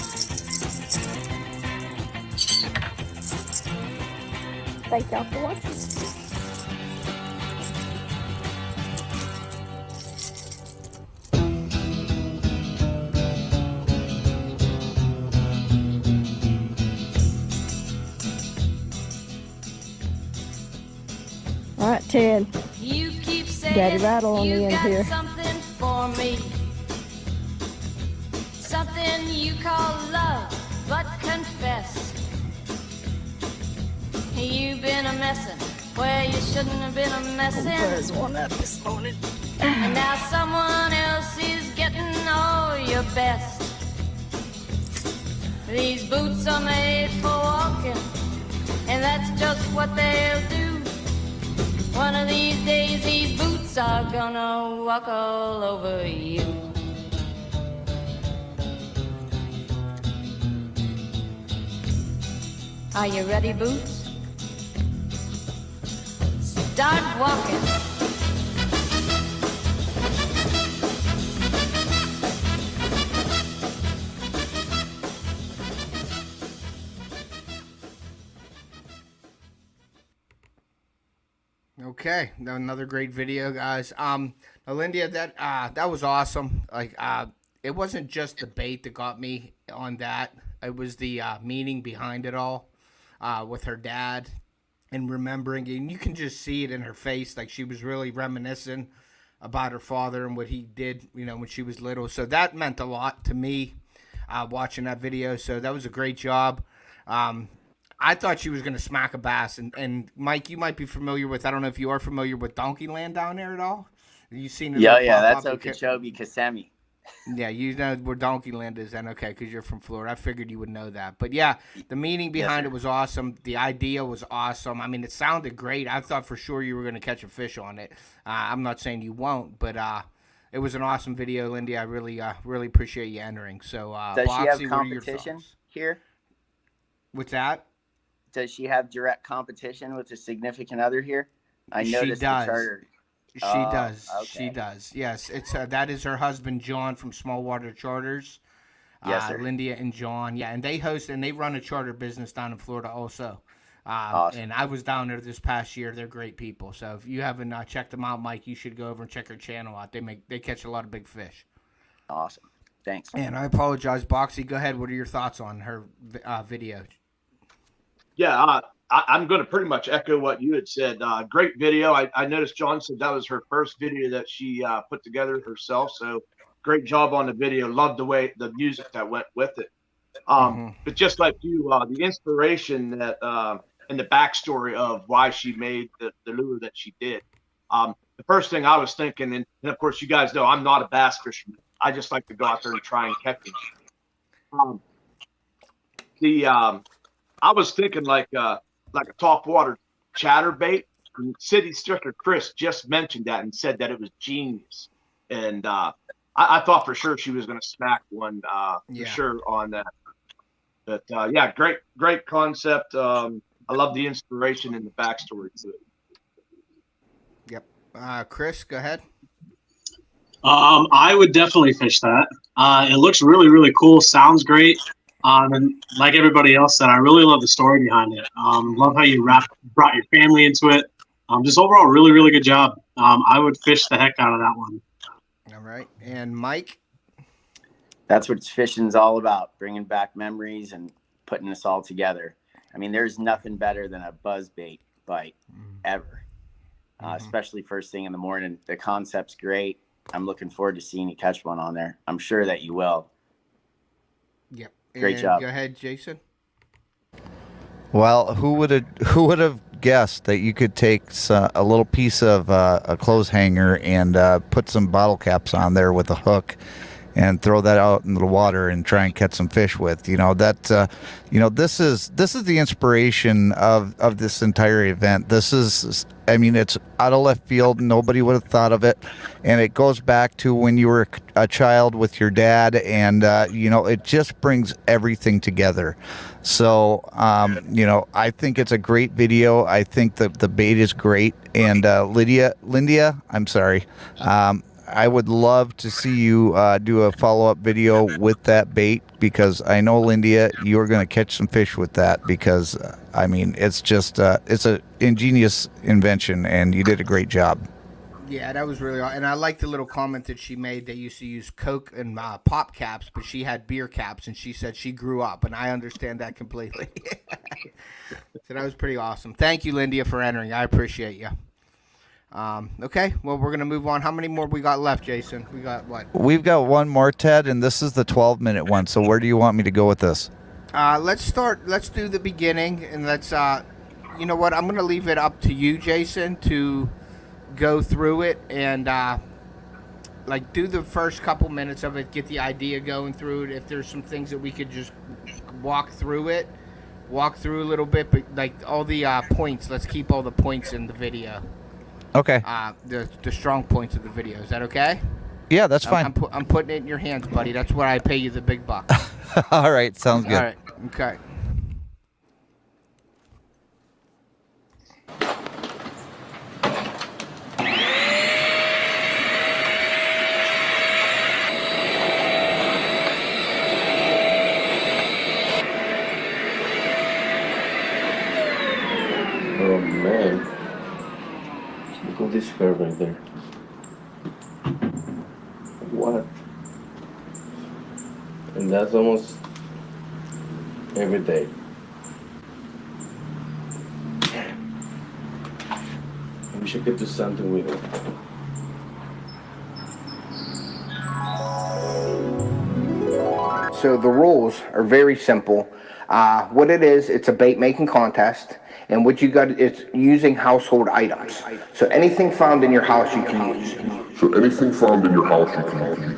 Thank y'all for watching. All right, Ted. Daddy Rattle on the end here. Something for me. Something you call love, but confess. You've been a messin' where you shouldn't have been a messin'. There's one up this morning. And now someone else is getting all your best. These boots are made for walking, and that's just what they'll do. One of these days these boots are gonna walk all over you. Are you ready, Boots? Start walking. Okay, another great video, guys. Lindia, that was awesome. Like, it wasn't just the bait that got me on that. It was the meaning behind it all, with her dad and remembering, and you can just see it in her face. Like, she was really reminiscing about her father and what he did, when she was little. So that meant a lot to me, watching that video. So that was a great job. I thought she was going to smack a bass. And Mike, you might be familiar with, I don't know if you are familiar with Donkey Land down there at all. Have you seen it? Yeah, that's Okeechobee, Kissimmee. Yeah, you know where Donkey Land is then, okay, because you're from Florida. I figured you would know that. But yeah, the meaning behind it was awesome. The idea was awesome. I mean, it sounded great. I thought for sure you were going to catch a fish on it. I'm not saying you won't, but it was an awesome video, Lindy. I really appreciate you entering. So, does Boxy, she have what are your competition thoughts? here? What's that? Does she have direct competition with a significant other here? I noticed She does. the charter. She does. Okay. She does. Yes, it's that is her husband John from Smallwater Charters. Yes, sir. Lindia and John. Yeah, and they host and they run a charter business down in Florida also. Awesome. And I was down there this past year. They're great people. So if you haven't checked them out, Mike, you should go over and check her channel out. They catch a lot of big fish. Awesome. Thanks. And I apologize, Boxy. Go ahead. What are your thoughts on her video? Yeah, I'm going to pretty much echo what you had said. Great video. I noticed John said that was her first video that she put together herself. So great job on the video. Loved the way the music that went with it. But just like you, the inspiration that and the backstory of why she made the lure that she did. The first thing I was thinking, and of course you guys know I'm not a bass fisherman. I just like to go out there and try and catch them. I was thinking like a top water chatterbait. City Stricker Chris just mentioned that and said that it was genius. And I thought for sure she was going to smack one for sure on that. But yeah, great concept. I love the inspiration and the backstory to it. Yep. Chris, go ahead. I would definitely fish that. It looks really, really cool. Sounds great. And like everybody else said, I really love the story behind it. Love how you brought your family into it. Just overall, really, really good job. I would fish the heck out of that one. All right. And Mike? That's what fishing's all about, bringing back memories and putting us all together. I mean, there's nothing better than a buzzbait bite ever, especially first thing in the morning. The concept's great. I'm looking forward to seeing you catch one on there. I'm sure that you will. Yep. Great job. Go ahead, Jason. Well, who would have guessed that you could take a little piece of a clothes hanger and put some bottle caps on there with a hook and throw that out into the water and try and catch some fish with? This is the inspiration of this entire event. This is, I mean, it's out of left field. Nobody would have thought of it. And it goes back to when you were a child with your dad, and, it just brings everything together. So, I think it's a great video. I think that the bait is great. And Lindia, I'm sorry. I would love to see you do a follow-up video with that bait, because I know, Lindia, you're going to catch some fish with that, because, it's just it's an ingenious invention, and you did a great job. Yeah, that was really awesome. And I like the little comment that she made. They used to use Coke and pop caps, but she had beer caps, and she said she grew up, and I understand that completely. So that was pretty awesome. Thank you, Lindia, for entering. I appreciate you. Okay, well, we're going to move on. How many more we got left, Jason? We got what? We've got one more, Ted, and this is the 12-minute one. So where do you want me to go with this? Let's do the beginning, and let's, you know what? I'm going to leave it up to you, Jason, to go through it and, like, do the first couple minutes of it, get the idea going through it. If there's some things that we could just walk through a little bit, but, like, all the points, let's keep all the points in the video. Okay. The strong points of the video. Is that okay? Yeah, that's fine. I'm putting it in your hands, buddy. That's why I pay you the big bucks. All right, sounds good. All right, okay. Oh man. Look at this curve right there. What? And that's almost every day. I wish I could do something with it. So the rules are very simple. What it is, it's a bait making contest, and what you got is using household items. So anything found in your house you can use. So anything found in your house you can use.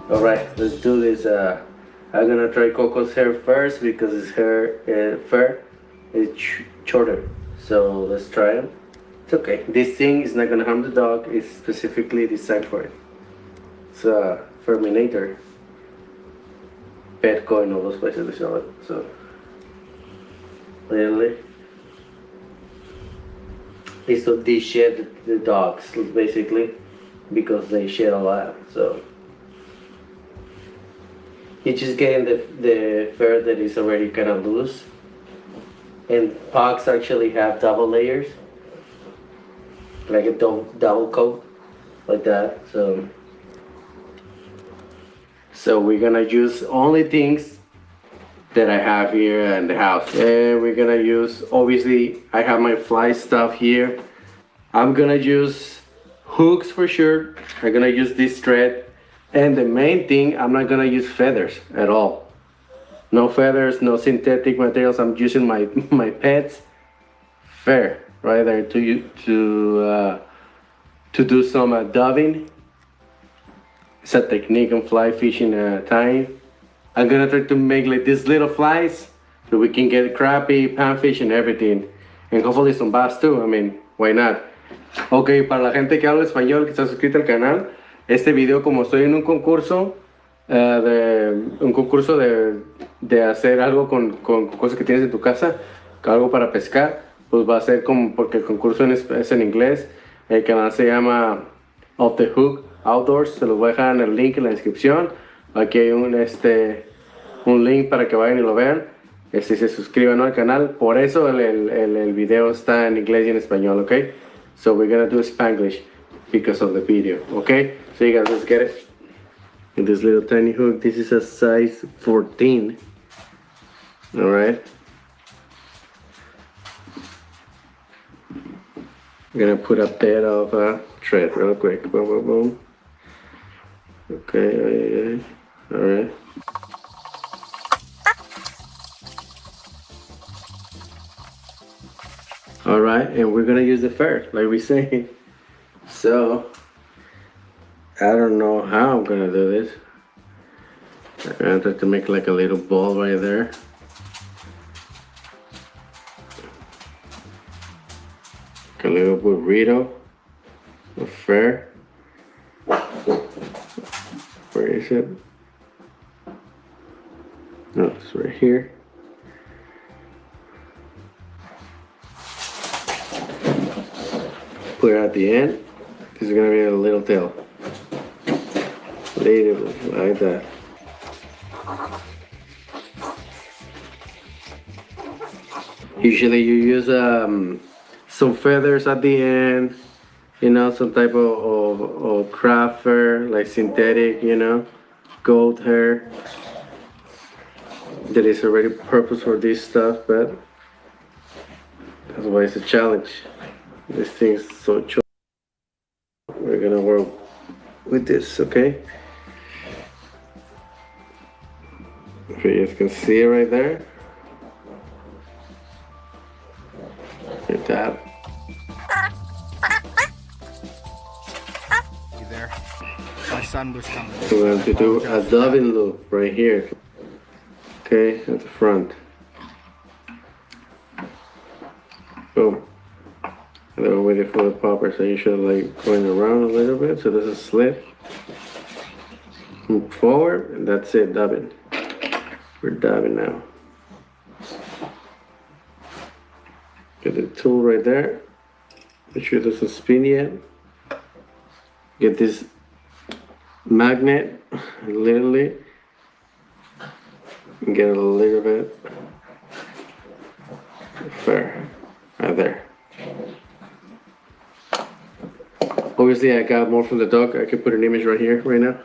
All right, let's do this. I'm gonna try Coco's hair first because his hair fur is shorter. So let's try it. It's okay. This thing is not gonna harm the dog. It's specifically designed for it. It's a Ferminator. Petco and all those places they sell it. So really, it's to de-shed the dogs basically because they shed a lot. So you're just getting the fur that is already kind of loose. And pugs actually have double layers, like a double coat, like that. So we're gonna use only things that I have here in the house. And we're gonna use, obviously, I have my fly stuff here. I'm gonna use hooks for sure. I'm gonna use this thread. And the main thing, I'm not gonna use feathers at all. No feathers, no synthetic materials. I'm using my pet's fur right there to do some dubbing. It's a technique on fly fishing tying. I'm gonna try to make like these little flies so we can get crappie, panfish, and everything. And hopefully some bass too. I mean, why not? Ok, para la gente que habla español, que está suscrita al canal, este video, como estoy en un concurso, de hacer algo con cosas que tienes en tu casa, algo para pescar, pues va a ser como, porque el concurso es en inglés, el canal se llama Off the Hook Outdoors, se los voy a dejar en el link en la descripción. Aquí hay un link para que vayan y lo vean, se suscriban al canal. Por eso el video está en inglés y en español, ok? So we're gonna do Spanglish because of the video, okay? So you guys, let's get it. And this little tiny hook, this is a size 14. All right. I'm gonna put a bit of thread real quick. Boom, boom, boom. Okay, all right. All right, and we're gonna use the fur, like we say. So, I don't know how I'm gonna do this. I'm gonna try to make like a little ball right there. Like a little burrito of fur. Where is it? No, it's right here. Put it at the end. This is gonna be a little tail. Like that. Usually you use some feathers at the end, you know, some type of craft fur, like synthetic, you know, goat hair. That is already purpose for this stuff, but that's why it's a challenge. This thing's so short. We're gonna work with this, okay? If you guys can see it right there. Like that. You there? My son was coming. So we have to do a dubbing loop right here. Okay, at the front. Boom. And then we're waiting for the popper, so you should like going around a little bit. So there's a slit. Move forward, and that's it, dubbing. We're dubbing now. Get the tool right there. Make sure it doesn't spin yet. Get this magnet, literally. Get a little bit fair right there. Obviously, I got more from the dog. I can put an image right here, right now.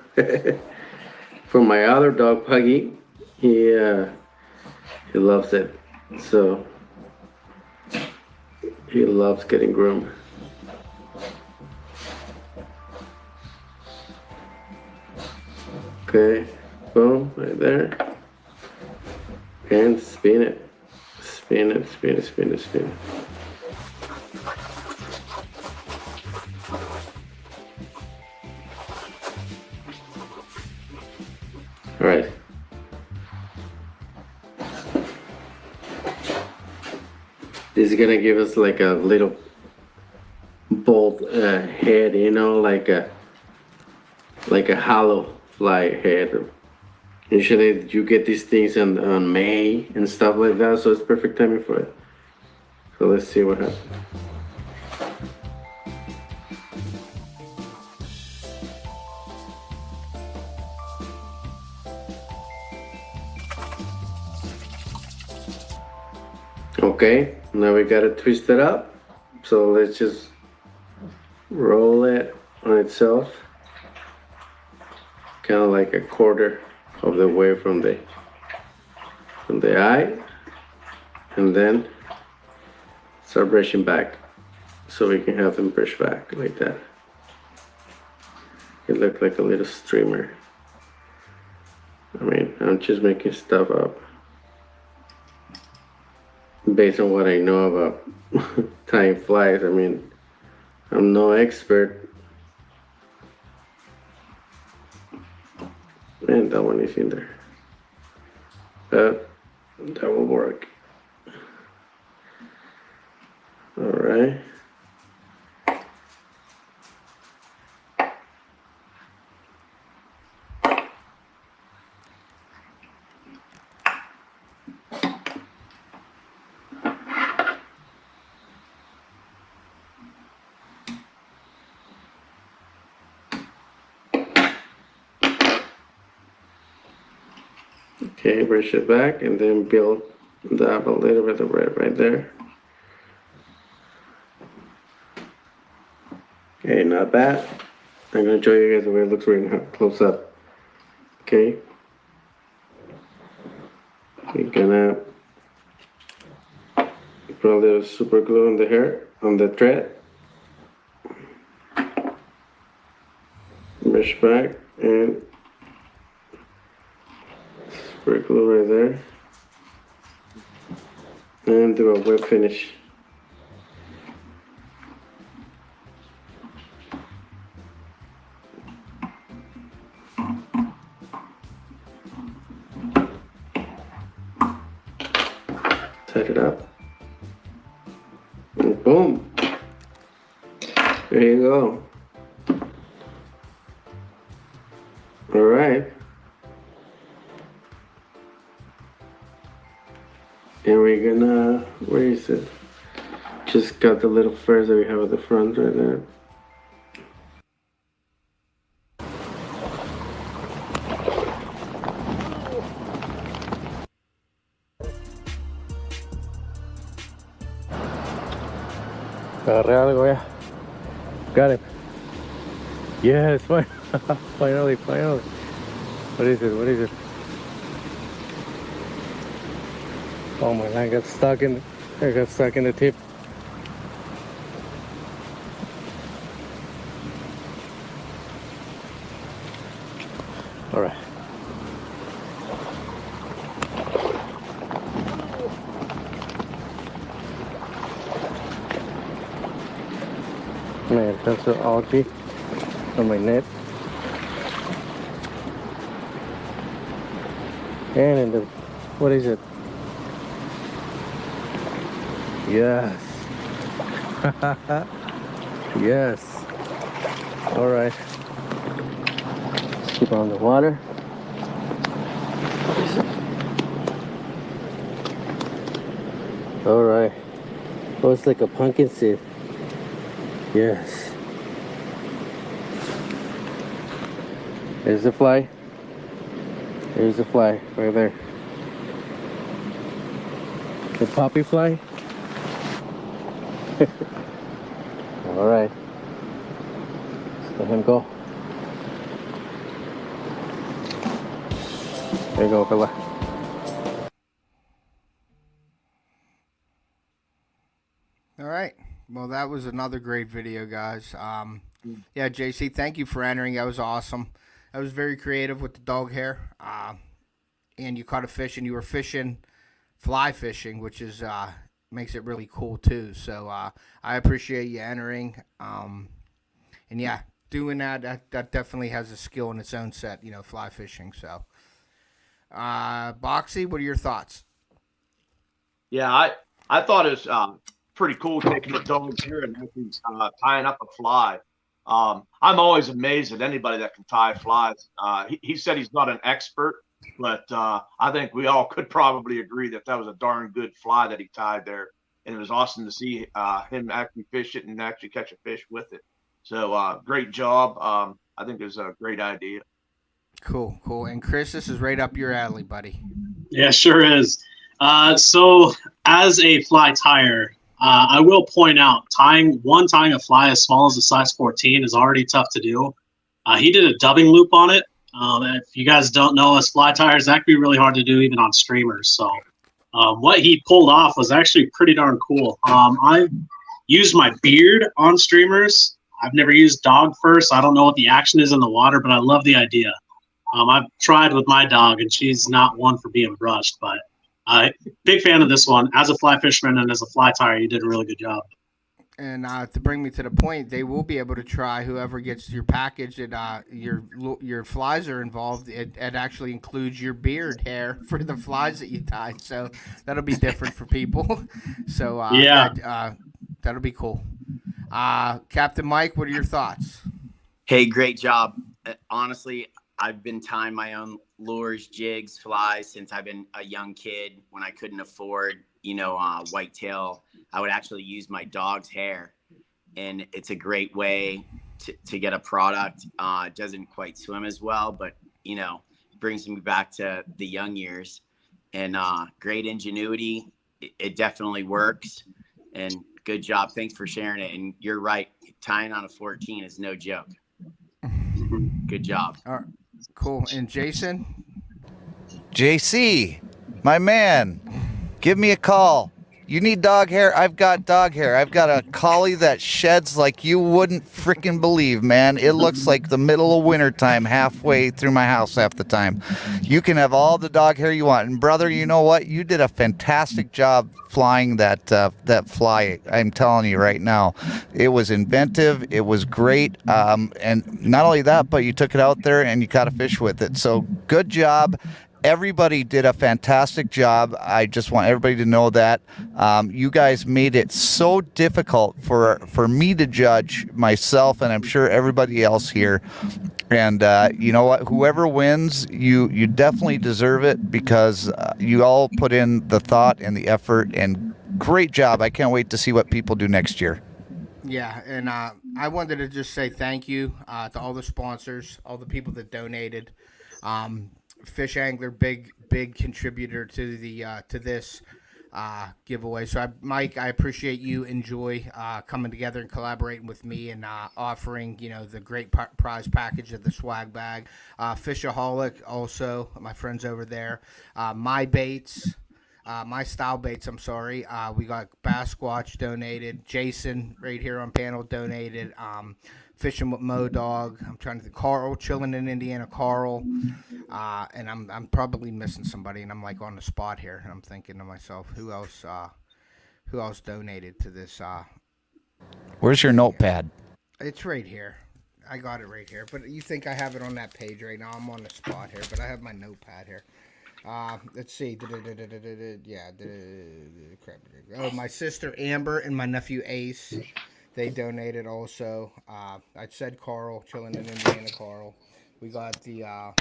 From my other dog, Puggy, he loves it. So he loves getting groomed. Okay, boom, right there. And spin it. Spin it, spin it, spin it, spin it. All right. This is gonna give us like a little bolt head, you know, like a hollow fly head. Usually you get these things on May and stuff like that, so it's perfect timing for it. So let's see what happens. Okay, now we gotta twist it up. So let's just roll it on itself. Kind of like a quarter of the way from the eye, and then start brushing back so we can have them brush back like that. It looked like a little streamer. I mean, I'm just making stuff up based on what I know about tying flies. I mean, I'm no expert. And that one is in there. But that will work. All right. Okay, brush it back and then build up a little bit of red right there. Okay, not bad. I'm gonna show you guys the way it looks right now, close up. Okay. We're gonna put a little super glue on the hair, on the thread. Brush back and super glue right there. And do a wet finish. Set it up. And boom. There you go. All right. And we're gonna, where is it? Just got the little furs that we have at the front right there. Agarré algo ya. Got him. Yes, finally. What is it? Oh my, I got stuck in the tip. All right. Man, that's an algae on my net. And in the, what is it? Yes. Yes. All right. Let's keep on the water. All right. Oh, it's like a pumpkin seed. Yes. There's the fly. There's the fly right there. The poppy fly. All right. Let's let him go. There you go, fella. All right. Well, that was another great video, guys. Yeah, JC, thank you for entering. That was awesome. That was very creative with the dog hair. And you caught a fish, and you were fishing, fly fishing, which is makes it really cool too. So I appreciate you entering. And yeah, doing that definitely has a skill in its own set. Fly fishing. So, Boxy, what are your thoughts? Yeah, I thought it was pretty cool taking the dogs here and actually tying up a fly. I'm always amazed at anybody that can tie flies. He said he's not an expert, but I think we all could probably agree that was a darn good fly that he tied there. And it was awesome to see him actually fish it and actually catch a fish with it. So great job. I think it was a great idea. Cool. And Chris, this is right up your alley, buddy. Yeah, sure is. So as a fly tire, I will point out tying a fly as small as a size 14 is already tough to do. He did a dubbing loop on it. If you guys don't know, as fly tires, that can be really hard to do even on streamers. So what he pulled off was actually pretty darn cool. I've used my beard on streamers. I've never used dog fur, so I don't know what the action is in the water, but I love the idea. I've tried with my dog, and she's not one for being brushed, but big fan of this one. As a fly fisherman and as a fly tire, you did a really good job. And to bring me to the point, they will be able to try whoever gets your package that your flies are involved. It actually includes your beard hair for the flies that you tied, so that'll be different for people. So that'll be cool. Captain Mike, what are your thoughts? Hey, great job. Honestly, I've been tying my own lures, jigs, flies since I've been a young kid. When I couldn't afford, whitetail, I would actually use my dog's hair, and it's a great way to get a product. It doesn't quite swim as well, but brings me back to the young years. And great ingenuity. It definitely works, and good job. Thanks for sharing it. And you're right, tying on a 14 is no joke. Good job. All right. Cool. And Jason? JC, my man, give me a call. You need dog hair? I've got dog hair. I've got a collie that sheds like you wouldn't freaking believe, man. It looks like the middle of wintertime halfway through my house half the time. You can have all the dog hair you want. And brother, you know what? You did a fantastic job flying that fly. I'm telling you right now. It was inventive. It was great. And not only that, but you took it out there and you caught a fish with it. So good job. Everybody did a fantastic job. I just want everybody to know that. You guys made it so difficult for me to judge myself, and I'm sure everybody else here. And you know what? Whoever wins, you definitely deserve it because you all put in the thought and the effort, and great job. I can't wait to see what people do next year. Yeah, and I wanted to just say thank you to all the sponsors, all the people that donated. FishAngler, big contributor to the to this. giveaway. So, Mike, I appreciate you enjoy coming together and collaborating with me and offering, the great prize package of the swag bag. Fishaholic, also, my friends over there. My baits. My style baits, I'm sorry. We got Bass Squatch donated. Jason right here on panel donated. Fishing with Mo Dog. I'm trying to think. Carl, chilling in Indiana. Carl. And I'm probably missing somebody, and I'm like on the spot here. And I'm thinking to myself, who else donated to this? Where's your notepad? It's right here. I got it right here. But you think I have it on that page right now? I'm on the spot here, but I have my notepad here. Let's see. Yeah. Oh, my sister Amber and my nephew Ace. They donated also. I said Carl, chilling in Indiana. Carl. We got the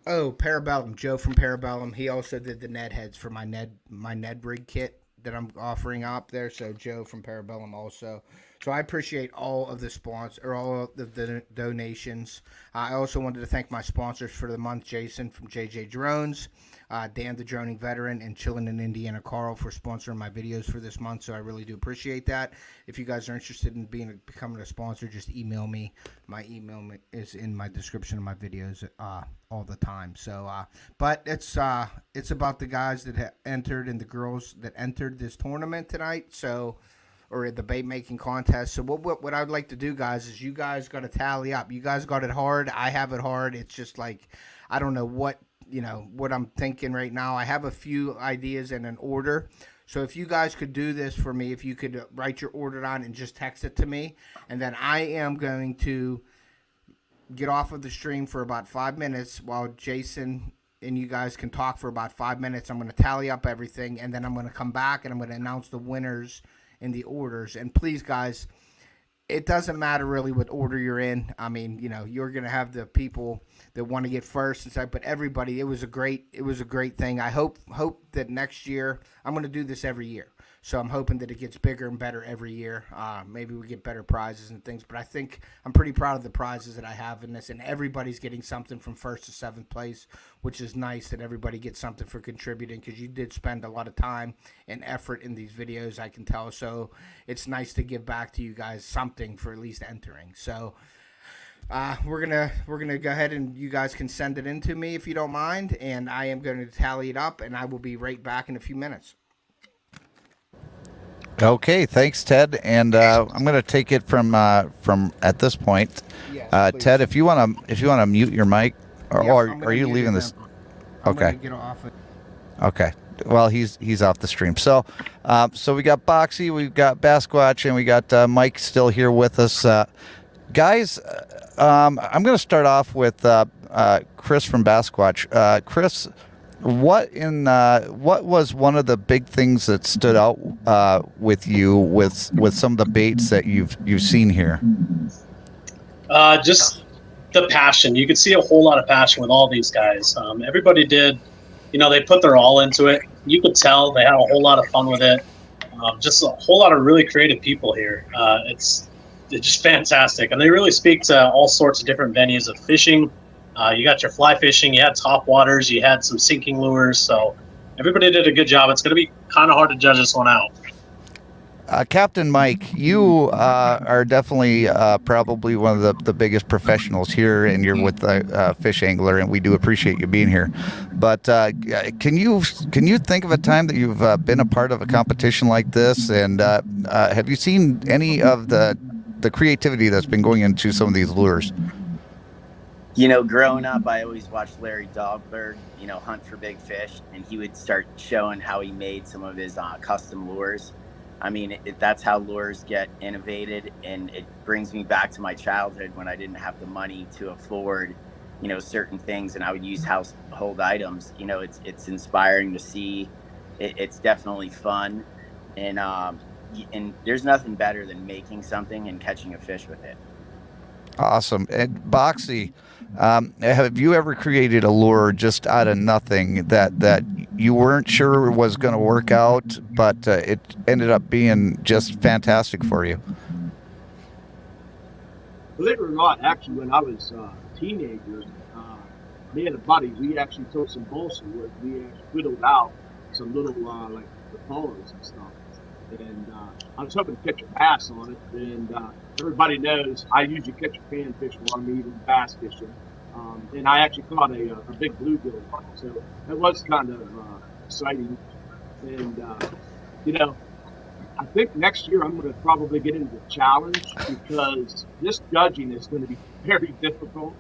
Parabellum. Joe from Parabellum. He also did the Ned heads for my Ned rig kit that I'm offering up there. So Joe from Parabellum also. So I appreciate all of the all of the donations. I also wanted to thank my sponsors for the month, Jason from JJ Drones, Dan the Droning Veteran, and Chillin' in Indiana Carl for sponsoring my videos for this month. So I really do appreciate that. If you guys are interested in becoming a sponsor, just email me. My email is in my description of my videos all the time. So, but it's about the guys that entered and the girls that entered this tournament tonight. So, or the bait making contest. So what I'd like to do, guys, is you guys got to tally up. You guys got it hard. I have it hard. It's just like, I don't know what I'm thinking right now. I have a few ideas in an order. So if you guys could do this for me, if you could write your order down and just text it to me, and then I am going to get off of the stream for about 5 minutes while Jason and you guys can talk for about 5 minutes. I'm going to tally up everything, and then I'm going to come back and I'm going to announce the winners in the orders. And please, guys, it doesn't matter really what order you're in. I mean, you're going to have the people that want to get first and stuff, but everybody, it was a great thing. I hope that next year, I'm going to do this every year. So I'm hoping that it gets bigger and better every year. Maybe we get better prizes and things, but I think I'm pretty proud of the prizes that I have in this, and everybody's getting something from 1st to 7th place, which is nice that everybody gets something for contributing, because you did spend a lot of time and effort in these videos, I can tell. So it's nice to give back to you guys something for at least entering. So we're gonna go ahead, and you guys can send it in to me if you don't mind, and I am going to tally it up, and I will be right back in a few minutes. Okay, thanks, Ted. And I'm going to take it from at this point. Yes, Ted, if you want to mute your mic, or are you leaving this? Okay. Get off it. Okay. Well, he's off the stream. So we got Boxy, we've got Basquatch, and we got Mike still here with us. Guys, I'm going to start off with Chris from Basquatch. Chris, what was one of the big things that stood out with you with some of the baits that you've seen here? Just the passion. You could see a whole lot of passion with all these guys. Everybody did, they put their all into it. You could tell they had a whole lot of fun with it. Just a whole lot of really creative people here. It's just fantastic, and they really speak to all sorts of different venues of fishing. You got your fly fishing, you had top waters, you had some sinking lures, so everybody did a good job. It's going to be kind of hard to judge this one out. Captain Mike, you are definitely probably one of the biggest professionals here, and you're with FishAngler, and we do appreciate you being here. But can you think of a time that you've been a part of a competition like this, and have you seen any of the creativity that's been going into some of these lures? Growing up, I always watched Larry Dogberg, hunt for big fish, and he would start showing how he made some of his custom lures. I mean, that's how lures get innovated, and it brings me back to my childhood when I didn't have the money to afford, certain things, and I would use household items. It's inspiring to see. It's definitely fun, and there's nothing better than making something and catching a fish with it. Awesome. And Boxy, have you ever created a lure just out of nothing that you weren't sure was going to work out, but it ended up being just fantastic for you? Believe it or not, actually, when I was a teenager, me and a buddy, we actually took some balsa wood. We whittled out some little like the polos and stuff. And I was hoping to catch a bass on it. And everybody knows I usually catch a panfish while I'm even bass fishing. And I actually caught a big bluegill one, so it was kind of exciting. And you know, I think next year I'm going to probably get into the challenge because this judging is going to be very difficult.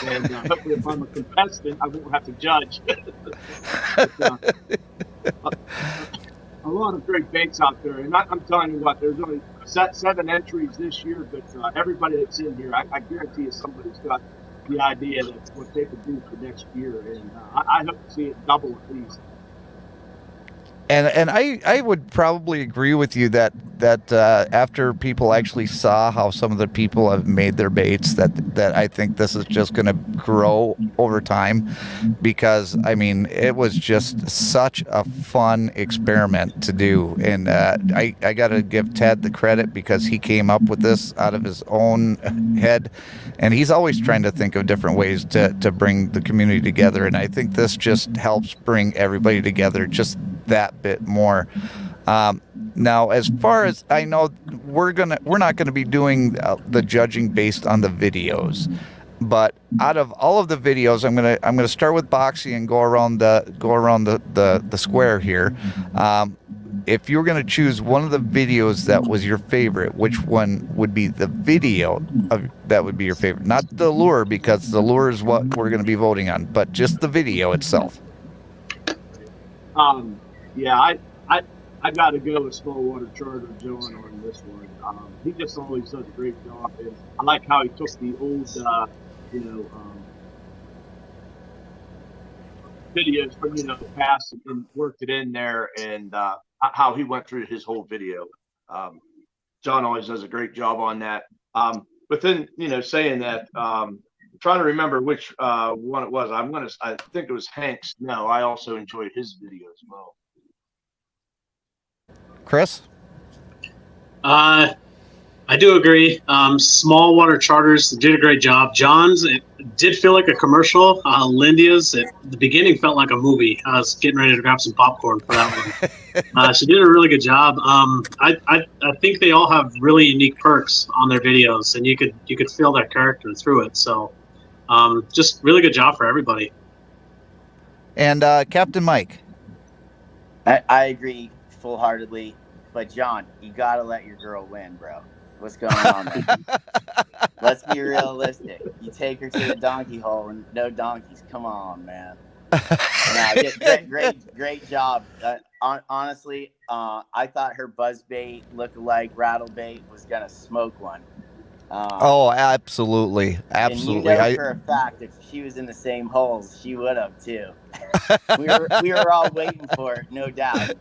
And hopefully, if I'm a contestant, I won't have to judge. But, a lot of great baits out there, and I'm telling you what, there's only 7 entries this year, but everybody that's in here, I guarantee you somebody's got the idea that what they could do for next year, and I hope to see it double at least. And I would probably agree with you that after people actually saw how some of the people have made their baits, that I think this is just going to grow over time, because I mean it was just such a fun experiment to do, and I got to give Ted the credit because he came up with this out of his own head, and he's always trying to think of different ways to bring the community together, and I think this just helps bring everybody together just that bit more. Now, as far as I know, we're not gonna be doing the judging based on the videos, but out of all of the videos, I'm gonna start with Boxy and go around the square here. If you were gonna choose one of the videos that was your favorite, which one would be the video that would be your favorite? Not the lure, because the lure is what we're gonna be voting on, but just the video itself. Yeah, I got to go with Smallwater Charter John on this one. He just always does a great job, and I like how he took the old, videos from the past and worked it in there, and how he went through his whole video. John always does a great job on that. But then saying that, trying to remember which one it was. I think it was Hank's. No, I also enjoyed his video as well. Chris? I do agree. Small water charters did a great job. John's, it did feel like a commercial. Lindia's, at the beginning felt like a movie. I was getting ready to grab some popcorn for that one. She did a really good job. I think they all have really unique perks on their videos, and you could feel their character through it. So just really good job for everybody. And Captain Mike? I agree full-heartedly, but John, you gotta let your girl win, bro. What's going on there? Let's be realistic. You take her to the donkey hole and no donkeys. Come on, man. Great job. Honestly, I thought her buzzbait look-alike rattlebait was gonna smoke one. Oh, absolutely. And you know for a fact, if she was in the same holes, she would have too. we were all waiting for it, no doubt.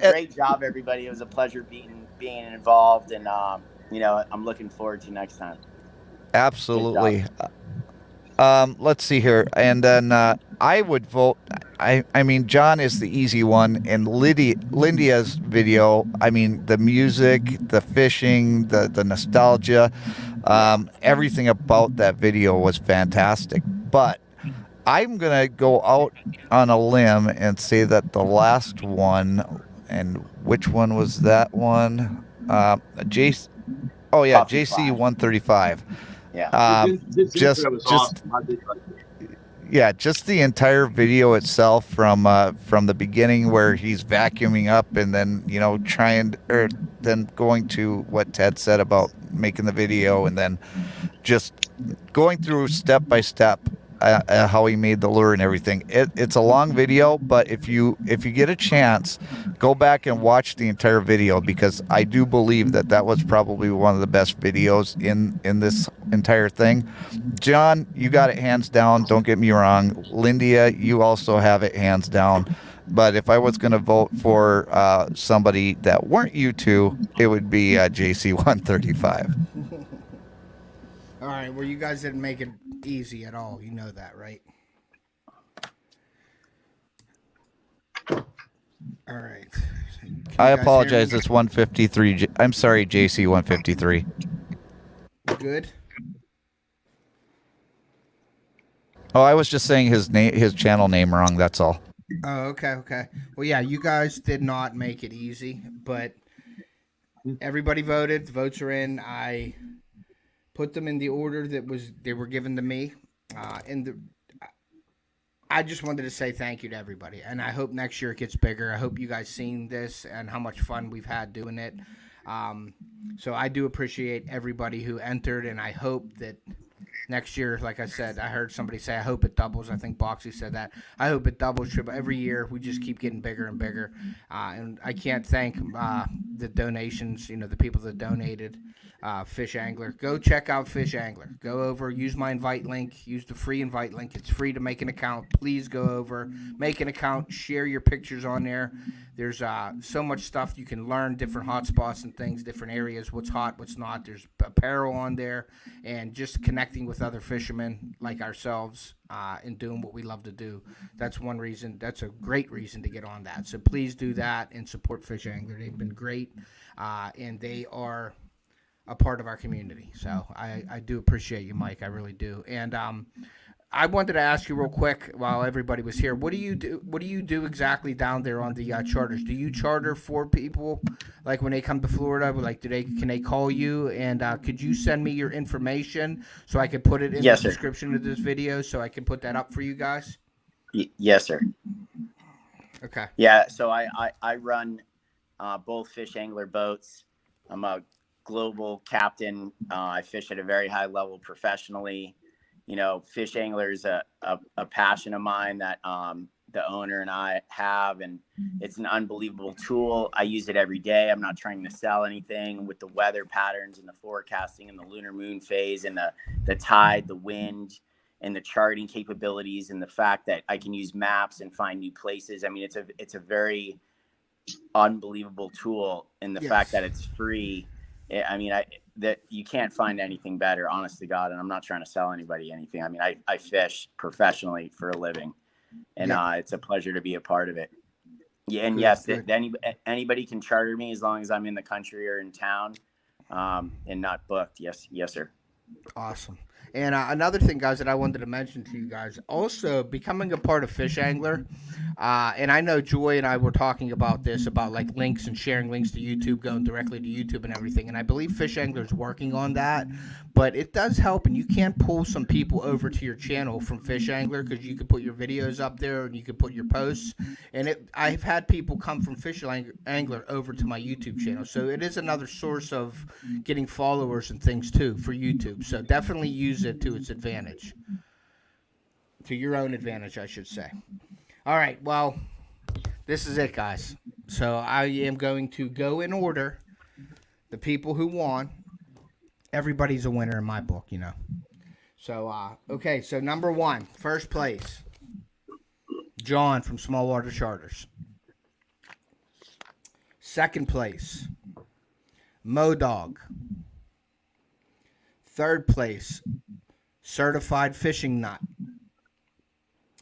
Great job, everybody. It was a pleasure being involved, and I'm looking forward to next time. Absolutely. Let's see here, and then I would vote. I mean, John is the easy one, and Lydia's video. I mean, the music, the fishing, the nostalgia, everything about that video was fantastic. But I'm gonna go out on a limb and say that the last one, and which one was that one? JC 135. Yeah. Just the entire video itself from the beginning, where he's vacuuming up and then then going to what Ted said about making the video, and then just going through step by step how he made the lure and everything. It's a long video, but if you get a chance, go back and watch the entire video, because I do believe that was probably one of the best videos in this entire thing. John, you got it hands down, don't get me wrong. Lindia, you also have it hands down. But if I was going to vote for somebody that weren't you two, it would be JC 135. All right, well, you guys didn't make it easy at all. You know that, right? All right. I apologize. It's 153. I'm sorry, JC 153. Good. Oh, I was just saying his channel name wrong. That's all. Oh, okay. Well, yeah, you guys did not make it easy, but everybody voted. The votes are in. I put them in the order that they were given to me. I just wanted to say thank you to everybody, and I hope next year it gets bigger. I hope you guys seen this and how much fun we've had doing it. So I do appreciate everybody who entered, and I hope that next year, like I said, I heard somebody say, I hope it doubles. I think Boxy said that. I hope it doubles, triple. Every year, we just keep getting bigger and bigger. And I can't thank the donations, the people that donated. FishAngler. Go check out FishAngler. Go over, use my invite link, use the free invite link. It's free to make an account. Please go over, make an account, share your pictures on there. There's so much stuff you can learn, different hotspots and things, different areas, what's hot, what's not. There's apparel on there, and just connecting with other fishermen like ourselves and doing what we love to do. That's one reason. That's a great reason to get on that. So please do that and support FishAngler. They've been great, and they are a part of our community. So I do appreciate you, Mike. I really do. And I wanted to ask you real quick while everybody was here, what do you do exactly down there on the charters? Do you charter for people like when they come to Florida? Like, can they call you? And could you send me your information so I could put it in the description of this video so I can put that up for you guys? Yes, sir. Okay. Yeah. So I run both FishAngler boats. I'm a global captain. I fish at a very high level professionally. FishAngler is a passion of mine that the owner and I have, and it's an unbelievable tool. I use it every day. I'm not trying to sell anything. With the weather patterns and the forecasting and the lunar moon phase and the tide, the wind, and the charting capabilities, and the fact that I can use maps and find new places. I mean, it's a very unbelievable tool, and the fact that it's free. I mean, that you can't find anything better, honest to God. And I'm not trying to sell anybody anything. I mean, I fish professionally for a living, and it's a pleasure to be a part of it. Yeah, and anybody can charter me as long as I'm in the country or in town, and not booked. Yes, sir. Awesome. And another thing, guys, that I wanted to mention to you guys, also becoming a part of FishAngler, and I know Joy and I were talking about this, about like links and sharing links to YouTube, going directly to YouTube and everything, and I believe FishAngler is working on that, but it does help, and you can pull some people over to your channel from FishAngler, because you can put your videos up there, and you can put your posts, and I've had people come from FishAngler over to my YouTube channel, so it is another source of getting followers and things too for YouTube, so definitely use it to its advantage, to your own advantage, I should say. All right, well, this is it, guys. So I am going to go in order. The people who won, everybody's a winner in my book, So, okay, so number 1, first place, John from Smallwater Charters. Second place, Modog. Third place, Certified Fishing Nut.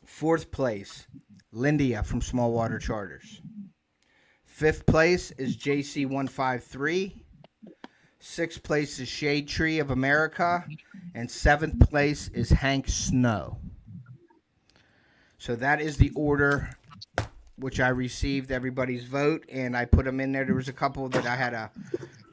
Fourth place, Lindia from Smallwater Charters. Fifth place is JC153. Sixth place is Shade Tree of America. And seventh place is Hank Snow. So that is the order which I received everybody's vote, and I put them in there. There was a couple that I had to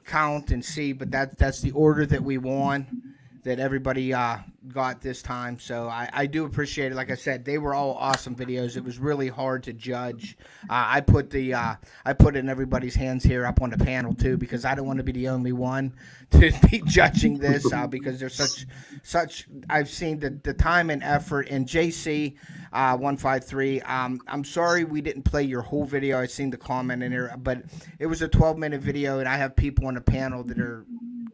count and see, but that's the order that we won, that everybody got this time. So I do appreciate it. Like I said, they were all awesome videos. It was really hard to judge. I put it in everybody's hands here up on the panel too, because I don't want to be the only one to be judging this, because there's such I've seen the time and effort. And JC 153, I'm sorry we didn't play your whole video. I seen the comment in there, but it was a 12-minute video, and I have people on the panel that are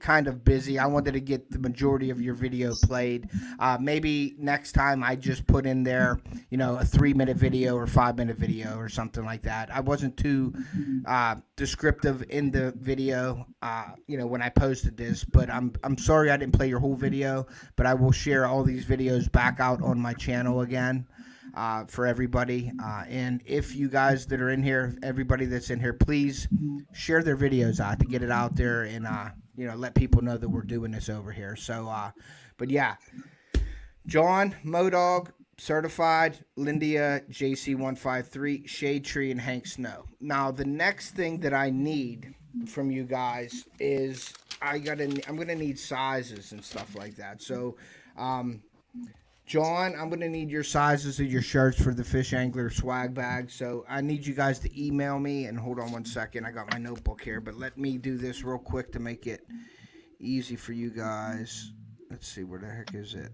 kind of busy. I wanted to get the majority of your video played. Maybe next time I just put in there, a 3-minute video or 5-minute video or something like that. I wasn't too descriptive in the video, when I posted this, but I'm sorry I didn't play your whole video, but I will share all these videos back out on my channel again. For everybody, and if you guys that are in here, everybody that's in here, please share their videos out to get it out there, and let people know that we're doing this over here. So but yeah, John, Modog, certified, Lindia, JC153, Shade Tree, and Hank Snow. Now, the next thing that I need from you guys is I'm gonna need sizes and stuff like that. So, John, I'm gonna need your sizes of your shirts for the FishAngler swag bag. So I need you guys to email me. And hold on one second, I got my notebook here, but let me do this real quick to make it easy for you guys. Let's see, where the heck is it?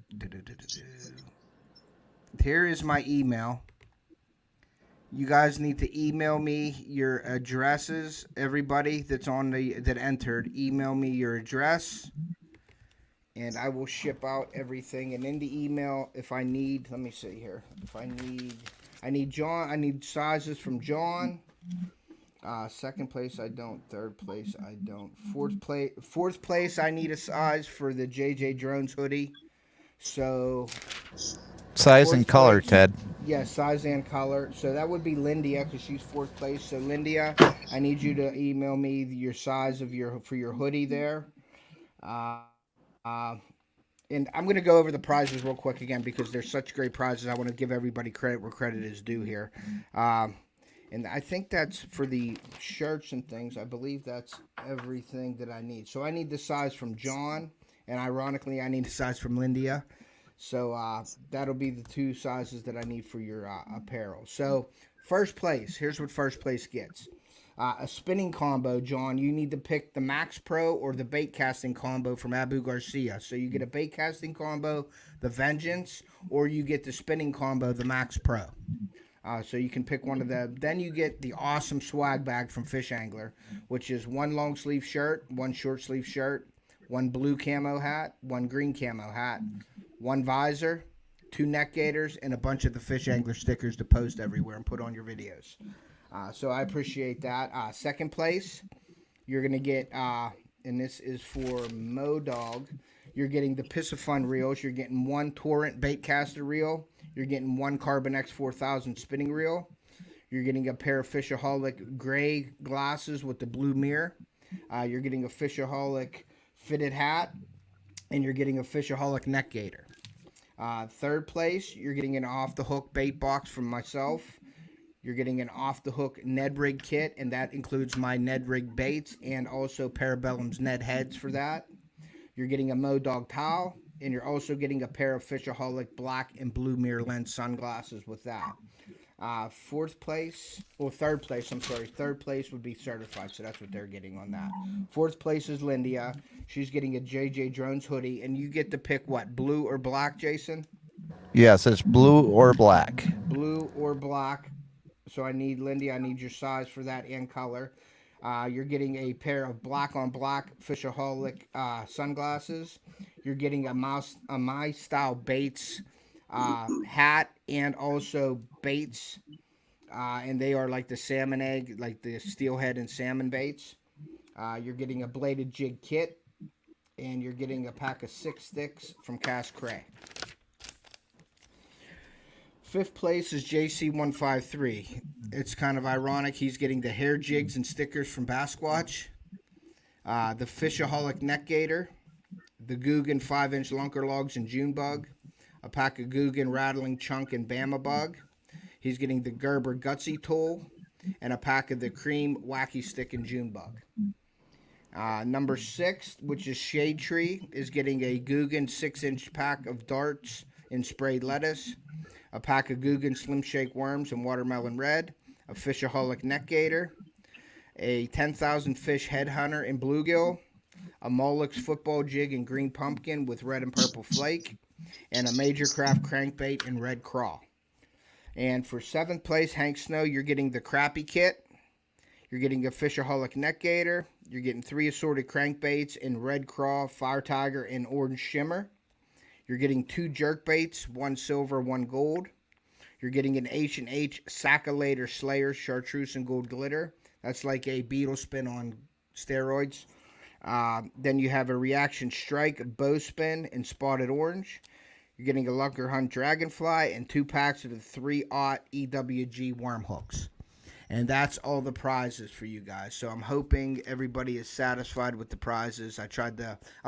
Here is my email. You guys need to email me your addresses. Everybody that entered, email me your address, and I will ship out everything. And in the email, if I need, let me see here. If I need sizes from John. Second place, I don't. Third place, I don't. Fourth place, I need a size for the JJ Drones hoodie. So size and color, Ted. Yeah, size and color. So that would be Lindia, because she's fourth place. So Lindia, I need you to email me your size for your hoodie there. And I'm going to go over the prizes real quick again, because they're such great prizes. I want to give everybody credit where credit is due here. And I think that's for the shirts and things. I believe that's everything that I need. So I need the size from John, and ironically, I need the size from Lindia. So that'll be the two sizes that I need for your apparel. So first place, here's what first place gets. A spinning combo, John. You need to pick the Max Pro or the bait casting combo from Abu Garcia. So you get a bait casting combo, the Vengeance, or you get the spinning combo, the Max Pro. So you can pick one of them. Then you get the awesome swag bag from FishAngler, which is one long sleeve shirt, one short sleeve shirt, one blue camo hat, one green camo hat, one visor, 2 neck gaiters, and a bunch of the FishAngler stickers to post everywhere and put on your videos. So I appreciate that. Second place, you're going to get, and this is for MoDog, you're getting the Piscifun reels. You're getting one Torrent baitcaster reel. You're getting one Carbon X 4000 spinning reel. You're getting a pair of Fishaholic gray glasses with the blue mirror. You're getting a Fishaholic fitted hat. And you're getting a Fishaholic neck gaiter. Third place, you're getting an off-the-hook bait box from myself. You're getting an off-the-hook Ned Rig kit, and that includes my Ned Rig baits and also Parabellum's Ned heads for that. You're getting a MoDog towel, and you're also getting a pair of Fishaholic black and blue mirror lens sunglasses with that. Third place would be certified, so that's what they're getting on that. Fourth place is Lindia. She's getting a JJ Drones hoodie, and you get to pick what, blue or black, Jason? Yes, it's blue or black. Blue or black. So I need, Lindia, I need your size for that and color. You're getting a pair of black on black Fishaholic sunglasses. You're getting a My Style Baits hat and also baits. And they are like the salmon egg, like the steelhead and salmon baits. You're getting a bladed jig kit. And you're getting a pack of 6 sticks from Cast Cray. Fifth place is JC153. It's kind of ironic. He's getting the hair jigs and stickers from Basquatch, the Fishaholic neck gaiter, the Guggen 5-inch lunker logs and June bug, a pack of Guggen rattling chunk and Bama bug. He's getting the Gerber gutsy tool and a pack of the cream wacky stick and June bug. Number 6, which is Shade Tree, is getting a Guggen 6-inch pack of darts and sprayed lettuce, a pack of Guggen Slim Shake worms and watermelon red, a Fishaholic neck gaiter, a 10,000 fish headhunter in bluegill, a Molex football jig in green pumpkin with red and purple flake, and a Major Craft crankbait in red crawl. And for 7th place, Hank Snow, you're getting the crappie kit. You're getting a Fishaholic neck gaiter. You're getting 3 assorted crankbaits in red crawl, fire tiger, and orange shimmer. You're getting 2 jerk baits, 1 silver, 1 gold. You're getting an H&H Saccolator Slayer chartreuse and gold glitter. That's like a beetle spin on steroids. Then you have a Reaction Strike bow spin in spotted orange. You're getting a Lunker Hunt Dragonfly and 2 packs of the 3-aught EWG worm hooks. And that's all the prizes for you guys. So I'm hoping everybody is satisfied with the prizes. I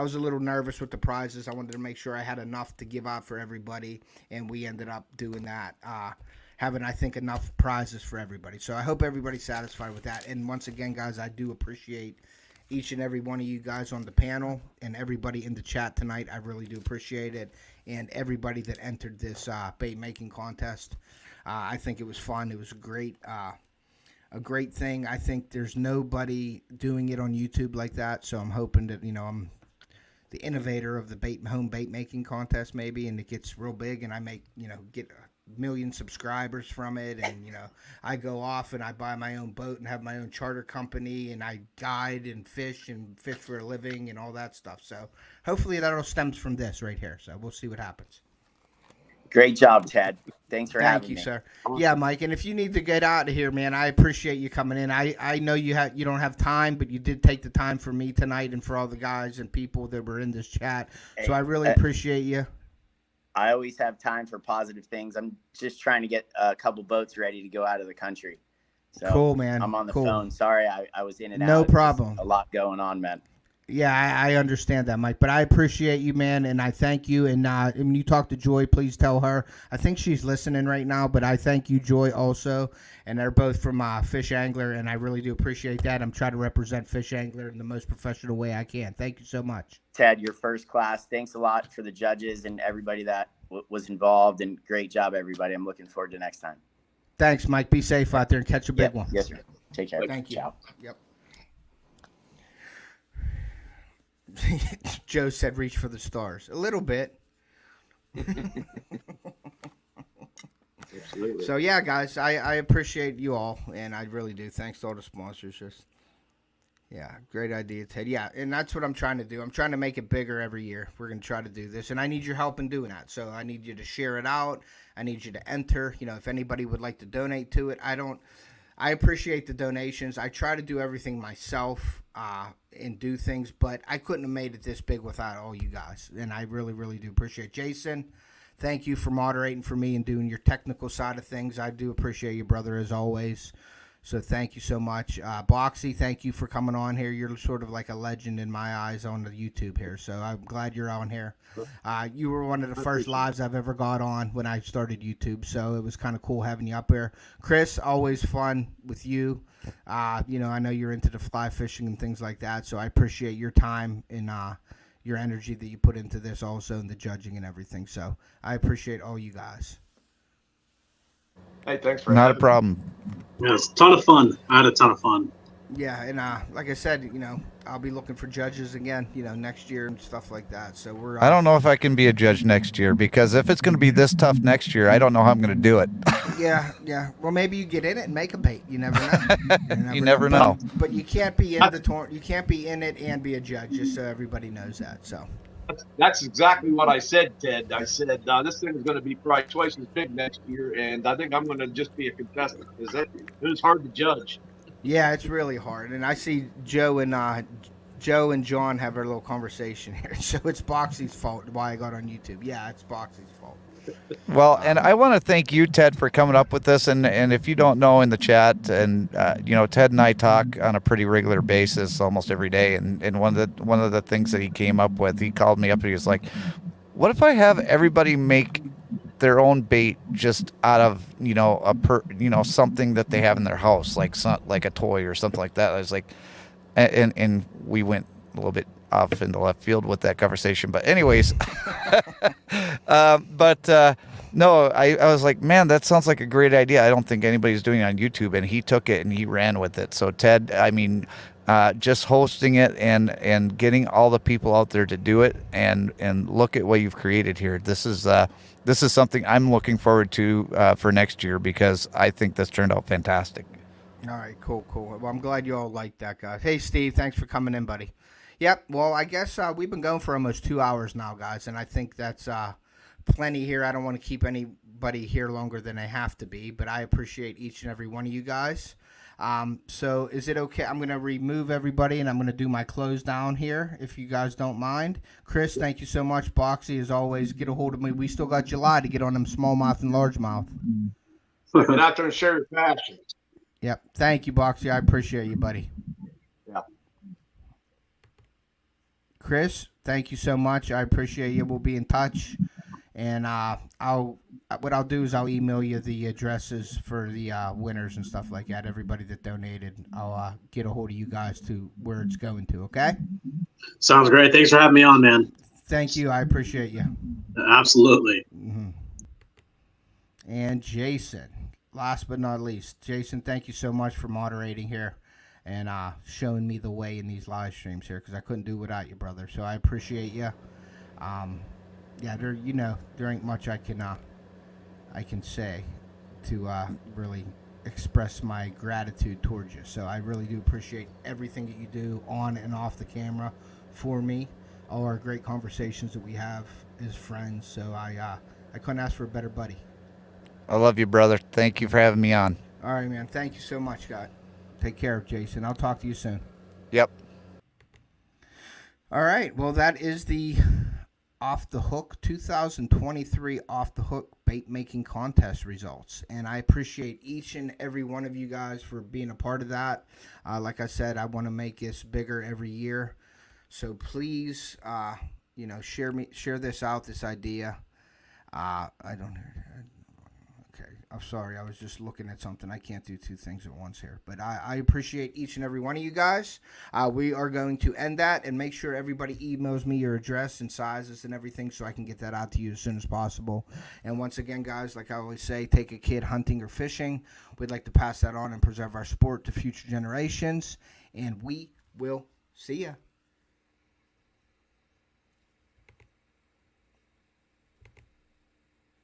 was a little nervous with the prizes. I wanted to make sure I had enough to give out for everybody, and we ended up doing that. Having, I think, enough prizes for everybody. So I hope everybody's satisfied with that. And once again, guys, I do appreciate each and every one of you guys on the panel and everybody in the chat tonight. I really do appreciate it. And everybody that entered this bait making contest. I think it was fun. It was a great thing. I think there's nobody doing it on YouTube like that. So I'm hoping that, I'm the innovator of the home bait making contest maybe, and it gets real big and I make, get a million subscribers from it. And, I go off and I buy my own boat and have my own charter company and I guide and fish for a living and all that stuff. So hopefully that all stems from this right here. So we'll see what happens. Great job, Ted. Thanks for having me. Thank you, sir. Yeah, Mike. And if you need to get out of here, man, I appreciate you coming in. I know you don't have time, but you did take the time for me tonight and for all the guys and people that were in this chat. So I really appreciate you. I always have time for positive things. I'm just trying to get a couple boats ready to go out of the country. So cool, man. I'm on the phone. Sorry, I was in and out. No problem. A lot going on, man. Yeah, I understand that, Mike. But I appreciate you, man, and I thank you. And when you talk to Joy, please tell her. I think she's listening right now, but I thank you, Joy, also. And they're both from FishAngler, and I really do appreciate that. I'm trying to represent FishAngler in the most professional way I can. Thank you so much. Ted, you're first class. Thanks a lot for the judges and everybody that was involved, and great job, everybody. I'm looking forward to next time. Thanks, Mike. Be safe out there and catch a big one. Yes, sir. Take care. Thank you. Ciao. Yep. Joe said reach for the stars. A little bit. Absolutely. So, yeah, guys, I appreciate you all, and I really do. Thanks to all the sponsors. Yeah, great idea, Ted. Yeah, and that's what I'm trying to do. I'm trying to make it bigger every year. We're going to try to do this, and I need your help in doing that. So I need you to share it out. I need you to enter. If anybody would like to donate to it, I appreciate the donations. I try to do everything myself and do things, but I couldn't have made it this big without all you guys, and I really, really do appreciate it. Jason, thank you for moderating for me and doing your technical side of things. I do appreciate you, brother, as always. So thank you so much. Boxy, thank you for coming on here. You're sort of like a legend in my eyes on the YouTube here, so I'm glad you're on here. You were one of the first lives I've ever got on when I started YouTube, so it was kind of cool having you up here. Chris, always fun with you. I know you're into the fly fishing and things like that, so I appreciate your time and your energy that you put into this also, and the judging and everything. So I appreciate all you guys. Hey, thanks for Not a problem. Yeah, it's a ton of fun. I had a ton of fun. Yeah, and like I said, I'll be looking for judges again, next year and stuff like that. So we're. I don't know if I can be a judge next year, because if it's going to be this tough next year, I don't know how I'm going to do it. Yeah. Well, maybe you get in it and make a bait. You never know. You never know. But you can't be in the tournament. You can't be in it and be a judge. Just so everybody knows that. So. That's exactly what I said, Ted. I said this thing is going to be probably twice as big next year, and I think I'm going to just be a contestant because it was hard to judge. Yeah, it's really hard, and I see Joe and John have a little conversation here. So it's Boxy's fault why I got on YouTube. Yeah, it's Boxy's fault. Well, and I want to thank you, Ted, for coming up with this. And if you don't know, in the chat, and Ted and I talk on a pretty regular basis, almost every day. And one of the things that he came up with, he called me up and he was like, "What if I have everybody make their own bait just out of something that they have in their house, like a toy or something like that?" I was like, and we went a little bit off into left field with that conversation, but anyways, no, I was like, man, that sounds like a great idea. I don't think anybody's doing it on YouTube, and he took it and he ran with it. So Ted, just hosting it and getting all the people out there to do it, and look at what you've created here. This is something I'm looking forward to for next year, because I think this turned out fantastic. All right, cool. Well, I'm glad you all liked that, guys. Hey, Steve, thanks for coming in, buddy. Yep. Well, I guess we've been going for almost 2 hours now, guys, and I think that's plenty here. I don't want to keep anybody here longer than they have to be, but I appreciate each and every one of you guys. So is it okay? I'm going to remove everybody, and I'm going to do my close down here, if you guys don't mind. Chris, thank you so much. Boxy, as always, get a hold of me. We still got July to get on them smallmouth and largemouth. Get out there and share your passion. Yep. Thank you, Boxy. I appreciate you, buddy. Yeah. Chris, thank you so much. I appreciate you. We'll be in touch. And what I'll do is I'll email you the addresses for the winners and stuff like that. Everybody that donated, I'll get a hold of you guys to where it's going to. Okay. Sounds great. Thanks for having me on, man. Thank you. I appreciate you. Absolutely. Mm-hmm. And Jason, last but not least, Jason, thank you so much for moderating here and showing me the way in these live streams here, because I couldn't do without you, brother. So I appreciate you. Yeah, there ain't much I can say to really express my gratitude towards you. So I really do appreciate everything that you do on and off the camera for me. All our great conversations that we have as friends. So I couldn't ask for a better buddy. I love you, brother. Thank you for having me on. All right, man. Thank you so much, God. Take care, Jason. I'll talk to you soon. Yep. All right. Well, that is the Off the Hook 2023 Off the Hook bait making contest results, and I appreciate each and every one of you guys for being a part of that. Like I said, I want to make this bigger every year, so please share this out, this idea. Okay, I'm sorry, I was just looking at something. I can't do two things at once here, but I appreciate each and every one of you guys. We are going to end that and make sure everybody emails me your address and sizes and everything so I can get that out to you as soon as possible. And once again, guys, like I always say, take a kid hunting or fishing. We'd like to pass that on and preserve our sport to future generations, and we will see ya.